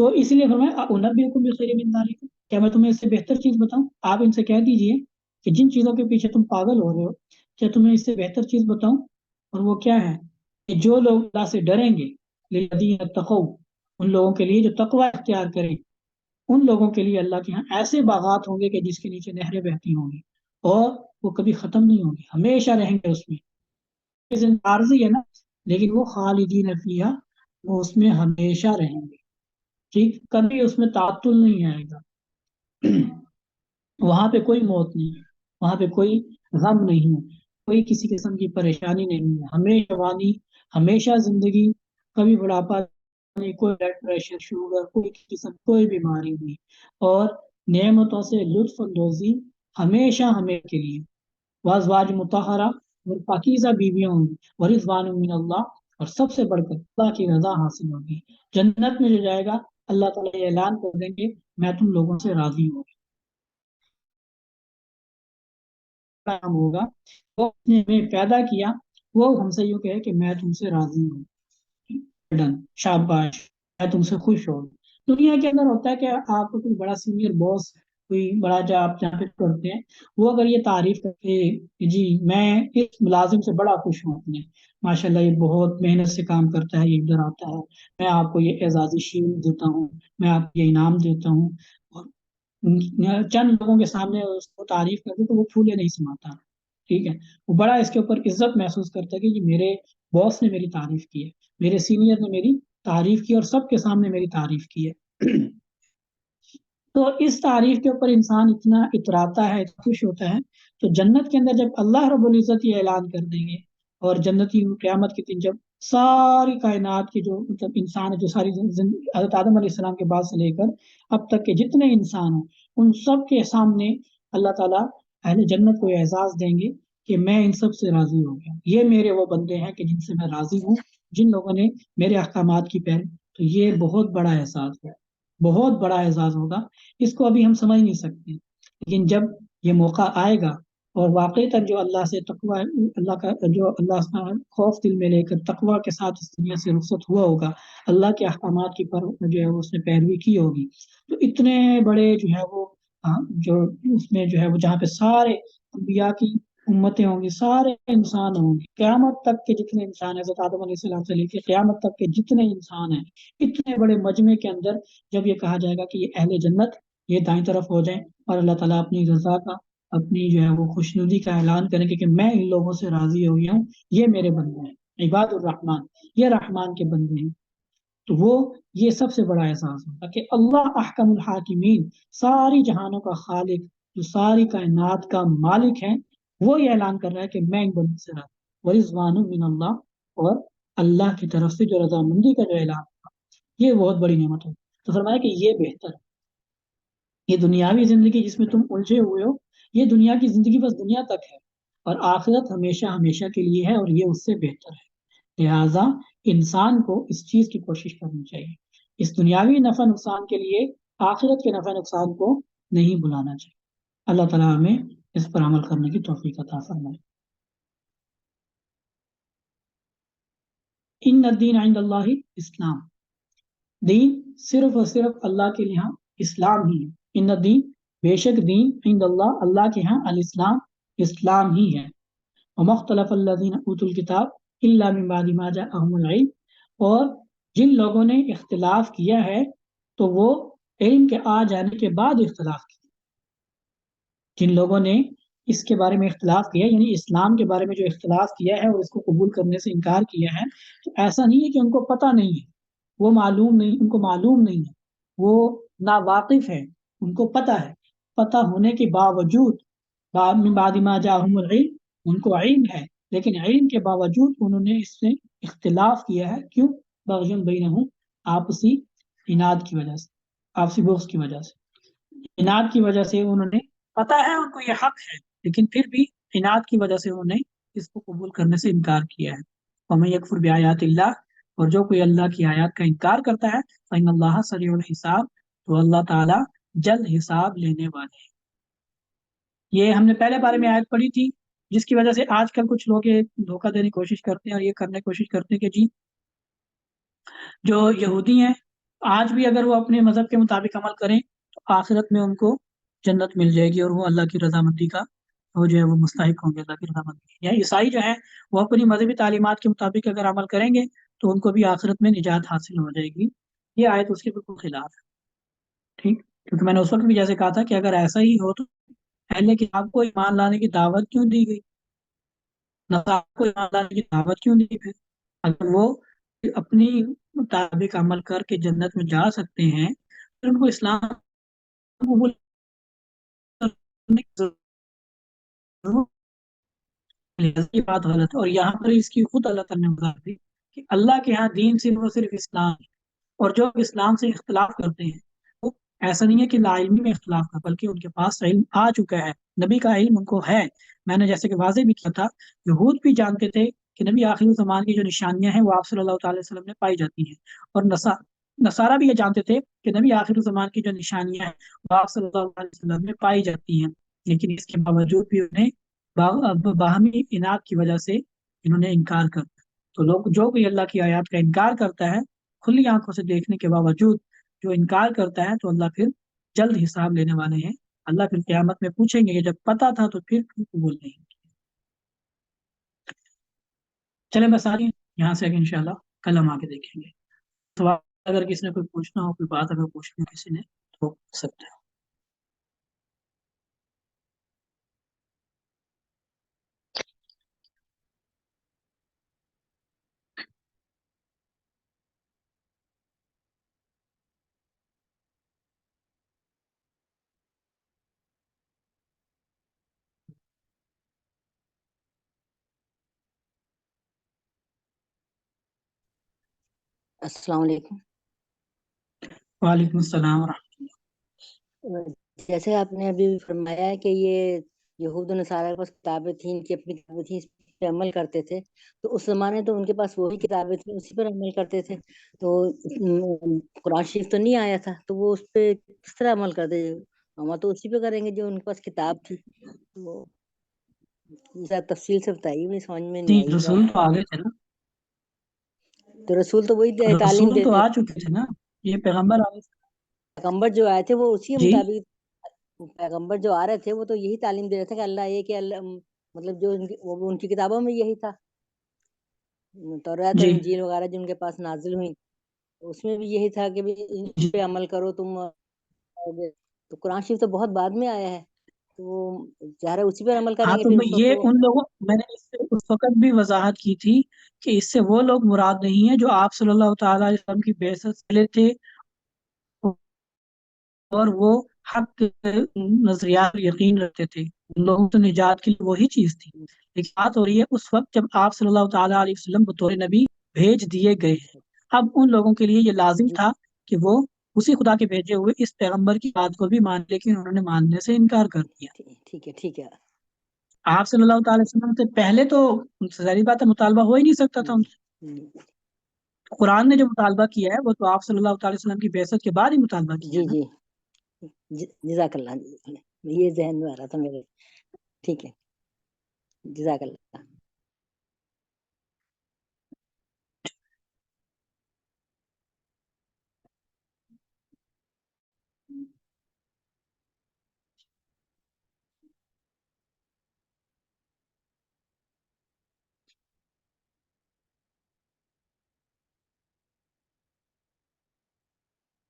تو اسی لیے فرمایا انبئکم بخیر من ذالک، کیا میں تمہیں اس سے بہتر چیز بتاؤں؟ آپ ان سے کہہ دیجئے کہ جن چیزوں کے پیچھے تم پاگل ہو رہے ہو، کیا تمہیں اس سے بہتر چیز بتاؤں؟ اور وہ کیا ہے؟ کہ جو لوگ اللہ سے ڈریں گے، للذین اتقوا، ان لوگوں کے لیے جو تقوی اختیار کریں، ان لوگوں کے لیے اللہ کے ہاں ایسے باغات ہوں گے کہ جس کے نیچے نہریں بہتی ہوں گی، اور وہ کبھی ختم نہیں ہوں گے، ہمیشہ رہیں گے اس میں۔ عارضی ہے نا، لیکن وہ خالدین فیہا، وہ اس میں ہمیشہ رہیں گے، ٹھیک، کبھی اس میں تعطل نہیں آئے گا۔ وہاں پہ کوئی موت نہیں ہے، وہاں پہ کوئی غم نہیں ہے، کوئی کسی قسم کی پریشانی نہیں ہے، ہمیشہ جوانی، ہمیشہ زندگی، کبھی بڑھاپا نہیں، کوئی بلڈ پریشر، شوگر، کوئی قسم کوئی بیماری نہیں، اور نعمتوں سے لطف اندوزی ہمیشہ ہمیشہ کے لیے، وازواج مطہرہ، اور پاکیزہ بیویاں ہوں گی، ورضوان من اللہ، اور سب سے بڑھ کر اللہ کی رضا حاصل ہوگی۔ جنت میں جو جائے گا، اللہ تعالیٰ یہ اعلان کر دیں گے میں تم لوگوں سے راضی ہوں، کام ہوگا، وہ اس نے ہمیں پیدا کیا، وہ ہم سے یوں کہے کہ میں تم سے راضی ہوں، ڈن، شاباش، میں تم سے خوش ہوں۔ دنیا کے اندر ہوتا ہے کہ آپ کو کوئی بڑا سینئر باس، کوئی بڑا جو آپ جہاں پہ کرتے ہیں، وہ اگر یہ تعریف کرتے کہ جی میں اس ملازم سے بڑا خوش ہوں اپنے، ماشاءاللہ یہ بہت محنت سے کام کرتا ہے، یہ ادھر آتا ہے، میں آپ کو یہ اعزازی شیلڈ دیتا ہوں، میں آپ کو یہ انعام دیتا ہوں، اور چند لوگوں کے سامنے اس کو تعریف کرتے تو وہ پھولے نہیں سماتا، ٹھیک ہے، وہ بڑا اس کے اوپر عزت محسوس کرتا ہے کہ جی میرے باس نے میری تعریف کی ہے، میرے سینئر نے میری تعریف کی، اور سب کے سامنے میری تعریف کی ہے۔ تو اس تعریف کے اوپر انسان اتنا اتراتا ہے، خوش ہوتا ہے، تو جنت کے اندر جب اللہ رب العزت یہ اعلان کر دیں گے، اور جنتی قیامت کے دن جب ساری کائنات کی جو مطلب انسان ہے، جو ساری حضرت آدم علیہ السلام کے بعد سے لے کر اب تک کے جتنے انسان ہیں، ان سب کے سامنے اللہ تعالیٰ اہل جنت کو اعزاز دیں گے کہ میں ان سب سے راضی ہو گیا، یہ میرے وہ بندے ہیں کہ جن سے میں راضی ہوں، جن لوگوں نے میرے احکامات کی پیروی۔ تو یہ بہت بڑا احساس ہے، بہت بڑا اعزاز ہوگا، اس کو ابھی ہم سمجھ نہیں سکتے، لیکن جب یہ موقع آئے گا، اور واقعی تک جو اللہ سے تقوی، اللہ کا جو اللہ سے خوف دل میں لے کر تقوی کے ساتھ اس دنیا سے رخصت ہوا ہوگا، اللہ کے احکامات کی پر جو ہے اس نے پیروی کی ہوگی، تو اتنے بڑے جو ہے وہ جو اس میں جو ہے وہ جہاں پہ سارے انبیاء کی امتیں ہوں گی، سارے انسان ہوں گے، قیامت تک کے جتنے انسان ہیں، حضرت آدم علیہ السلام سے لے کے قیامت تک کے جتنے انسان ہیں، اتنے بڑے مجمع کے اندر جب یہ کہا جائے گا کہ یہ اہل جنت یہ دائیں طرف ہو جائیں، اور اللہ تعالیٰ اپنی رضا کا، اپنی جو ہے وہ خوشنودی کا اعلان کریں گے کہ میں ان لوگوں سے راضی ہو گیا ہوں، یہ میرے بندے ہیں، عباد الرحمان، یہ رحمان کے بندے ہیں، تو وہ یہ سب سے بڑا احساس ہوگا کہ اللہ احکم الحاکمین، ساری جہانوں کا خالق، جو ساری کائنات کا مالک ہے، وہ یہ اعلان کر رہا ہے کہ میں ان بندوں سے راضی، ورضوان من اللہ، اور اللہ کی طرف سے جو رضامندی کا جو اعلان، یہ بہت بڑی نعمت ہے۔ تو فرمایا کہ یہ بہتر ہے، یہ دنیاوی زندگی جس میں تم الجھے ہوئے ہو، یہ دنیا کی زندگی بس دنیا تک ہے، اور آخرت ہمیشہ ہمیشہ کے لیے ہے، اور یہ اس سے بہتر ہے۔ لہٰذا انسان کو اس چیز کی کوشش کرنی چاہیے، اس دنیاوی نفع نقصان کے لیے آخرت کے نفع نقصان کو نہیں بلانا چاہیے۔ اللہ تعالیٰ ہمیں اس پر عمل کرنے کی توفیق عطا فرمائے۔ ان الدین عند اللہ اسلام، دین صرف اور صرف اللہ کے یہاں اسلام ہی ہے۔ ان الدین، بے شک دین، عند اللہ، اللہ کے ہاں، الاسلام، اسلام ہی ہے۔ وما اختلف الذین اوتوا الکتاب الا من بعد ما جاءهم العلم، اور جن لوگوں نے اختلاف کیا ہے تو وہ علم کے آ جانے کے بعد اختلاف کیا، جن لوگوں نے اس کے بارے میں اختلاف کیا، یعنی اسلام کے بارے میں جو اختلاف کیا ہے اور اس کو قبول کرنے سے انکار کیا ہے، تو ایسا نہیں ہے کہ ان کو پتہ نہیں ہے، وہ معلوم نہیں، ان کو معلوم نہیں ہے، وہ ناواقف ہے، ان کو پتہ ہے، پتہ ہونے کے باوجود، من بعد ما جاءهم العلم، ان کو علم ہے، لیکن علم کے باوجود انہوں نے اس سے اختلاف کیا ہے، کیوں؟ بغیم بینہم، آپسی اناد کی وجہ سے، آپسی بغض کی وجہ سے، اناد کی وجہ سے انہوں نے، پتہ ہے ان کو یہ حق ہے، لیکن پھر بھی اناد کی وجہ سے انہوں نے اس کو قبول کرنے سے انکار کیا ہے۔ وَمَن يَكْفُرْ بِآيَاتِ اللَّهِ، اور جو کوئی اللہ کی آیات کا انکار کرتا ہے، فَإِنَّ اللَّهَ سَرِيعُ الْحِسَابِ، تو اللہ تعالیٰ جلد حساب لینے والے ہیں۔ یہ ہم نے پہلے بارے میں آیت پڑھی تھی، جس کی وجہ سے آج کل کچھ لوگ یہ دھوکہ دینے کی کوشش کرتے ہیں، اور یہ کرنے کی کوشش کرتے ہیں کہ جی جو یہودی ہیں آج بھی اگر وہ اپنے مذہب کے مطابق عمل کریں تو آخرت میں ان کو جنت مل جائے گی، اور وہ اللہ کی رضامندی کا وہ جو ہے وہ مستحق ہوں گے اللہ کی رضامندی کے۔ یا عیسائی جو ہیں وہ اپنی مذہبی تعلیمات کے مطابق اگر عمل کریں گے تو ان کو بھی آخرت میں نجات حاصل ہو جائے گی۔ یہ آیت اس کے بالکل خلاف ہے، ٹھیک؟ کیونکہ میں نے اس وقت بھی جیسے کہا تھا کہ اگر ایسا ہی ہو تو اہل کتاب کو ایمان لانے کی دعوت کیوں دی گئی، نصارہ کو ایمان لانے کی دعوت کیوں دی پھر؟ اگر وہ اپنی مطابق عمل کر کے جنت میں جا سکتے ہیں پھر ان کو اسلام قبول کرنے کی ضرورت نہیں۔ یہ بات غلط ہے، اور یہاں پر اس کی خود اللہ تعالیٰ نے وضاحت دی کہ اللہ کے یہاں دین صرف اور صرف اسلام ہے، اور جو اسلام سے اختلاف کرتے ہیں وہ ایسا نہیں ہے کہ لا علمی میں اختلاف کا، بلکہ ان کے پاس علم آ چکا ہے، نبی کا علم ان کو ہے۔ میں نے جیسے کہ واضح بھی کیا تھا، یہود بھی جانتے تھے کہ نبی آخری زمان کی جو نشانیاں ہیں وہ آپ صلی اللہ تعالی وسلم میں پائی جاتی ہیں، اور نصارہ بھی یہ جانتے تھے کہ نبی آخر زمان کی جو نشانیاں ہیں وہ آپ صلی اللہ علیہ وسلم میں پائی جاتی ہیں، لیکن اس کے باوجود بھی انہیں باہمی اناد کی وجہ سے انہوں نے انکار کر دیا۔ تو لوگ جو کوئی اللہ کی آیات کا انکار کرتا ہے کھلی آنکھوں سے دیکھنے کے باوجود جو انکار کرتا ہے، تو اللہ پھر جلد حساب لینے والے ہیں۔ اللہ پھر قیامت میں پوچھیں گے کہ جب پتا تھا تو پھر کیوں قبول نہیں کیا؟ چلیں بس آگے یہاں سے آگے انشاءاللہ کل ہم آگے دیکھیں گے۔ تو اگر کسی نے کوئی پوچھنا ہو، کوئی بات اگر پوچھنی ہو کسی نے تو پوچھ سکتے ہیں۔ السلام علیکم۔ وعلیکم السلام ورحمۃ اللہ۔ جیسے آپ نے ابھی فرمایا ہے کہ یہ یہود و نصارہ کے پاس کتابیں تھیں، ان کی اپنی کتابیں تھیں، اس پہ عمل کرتے تھے، تو اس زمانے تو ان کے پاس وہی کتابیں تھیں، اسی پر عمل کرتے تھے، تو قرآن شریف تو نہیں آیا تھا، تو وہ اس پہ کس طرح عمل کرتے؟ عمل تو اسی پہ کریں گے جو ان کے پاس کتاب تھی۔ تو ذرا تفصیل سے بتائیے، مجھے سمجھ میں نہیں آئی رسول بات۔ تو آگے تھے نا، تو رسول تو وہی تعلیم رسول تو دیتے آ چکے تھے نا، یہ پیغمبر آگے تھے۔ پیغمبر جو آئے تھے وہ اسی کے جی مطابق، پیغمبر جو آ رہے تھے وہ تو یہی تعلیم دے رہے تھے کہ اللہ یہ کہ اللہ مطلب جو ان کی کتابوں میں یہی تھا، توریت اور جی انجیل وغیرہ جو ان کے پاس نازل ہوئی اس میں بھی یہی تھا کہ ان جی پہ عمل کرو تم آؤگے۔ تو قرآن شریف تو بہت بعد میں آیا ہے، تو ظاہر ہے اسی پہ عمل کریں ہاں، گے تو پھر میں اس وقت یہ تو۔ ان لوگوں میں نے اس وقت بھی وضاحت کی تھی کہ اس سے وہ لوگ مراد نہیں ہیں جو آپ صلی اللہ تعالی علیہ وسلم کی بعثت سے پہلے تھے اور وہ حق نظریات پر یقین رکھتے تھے، ان لوگوں تو نجات کے لیے وہی چیز تھی، لیکن بات ہو رہی ہے اس وقت جب آپ صلی اللہ تعالی علیہ وسلم بطور نبی بھیج دیے گئے ہیں۔ اب ان لوگوں کے لیے یہ لازم جی تھا کہ وہ اسی خدا کے بھیجے ہوئے اس پیغمبر کی بات کو بھی مان، لیکن انہوں نے ماننے سے انکار کر دیا۔ ٹھیک ہے ٹھیک ہے۔ آپ صلی اللہ تعالی وسلم سے پہلے تو ظاہری بات ہے مطالبہ ہو ہی نہیں سکتا تھا ان سے۔ قرآن نے جو مطالبہ کیا ہے وہ تو آپ صلی اللہ تعالی وسلم کی بعثت کے بعد ہی مطالبہ کیا جی ہے نا۔ جی جزاک اللہ، یہ ذہن میں آ رہا تھا میرے۔ ٹھیک ہے، جزاک اللہ۔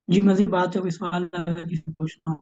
جی مزید بات ہے، کوئی سوال اگر کسی کو پوچھنا ہو۔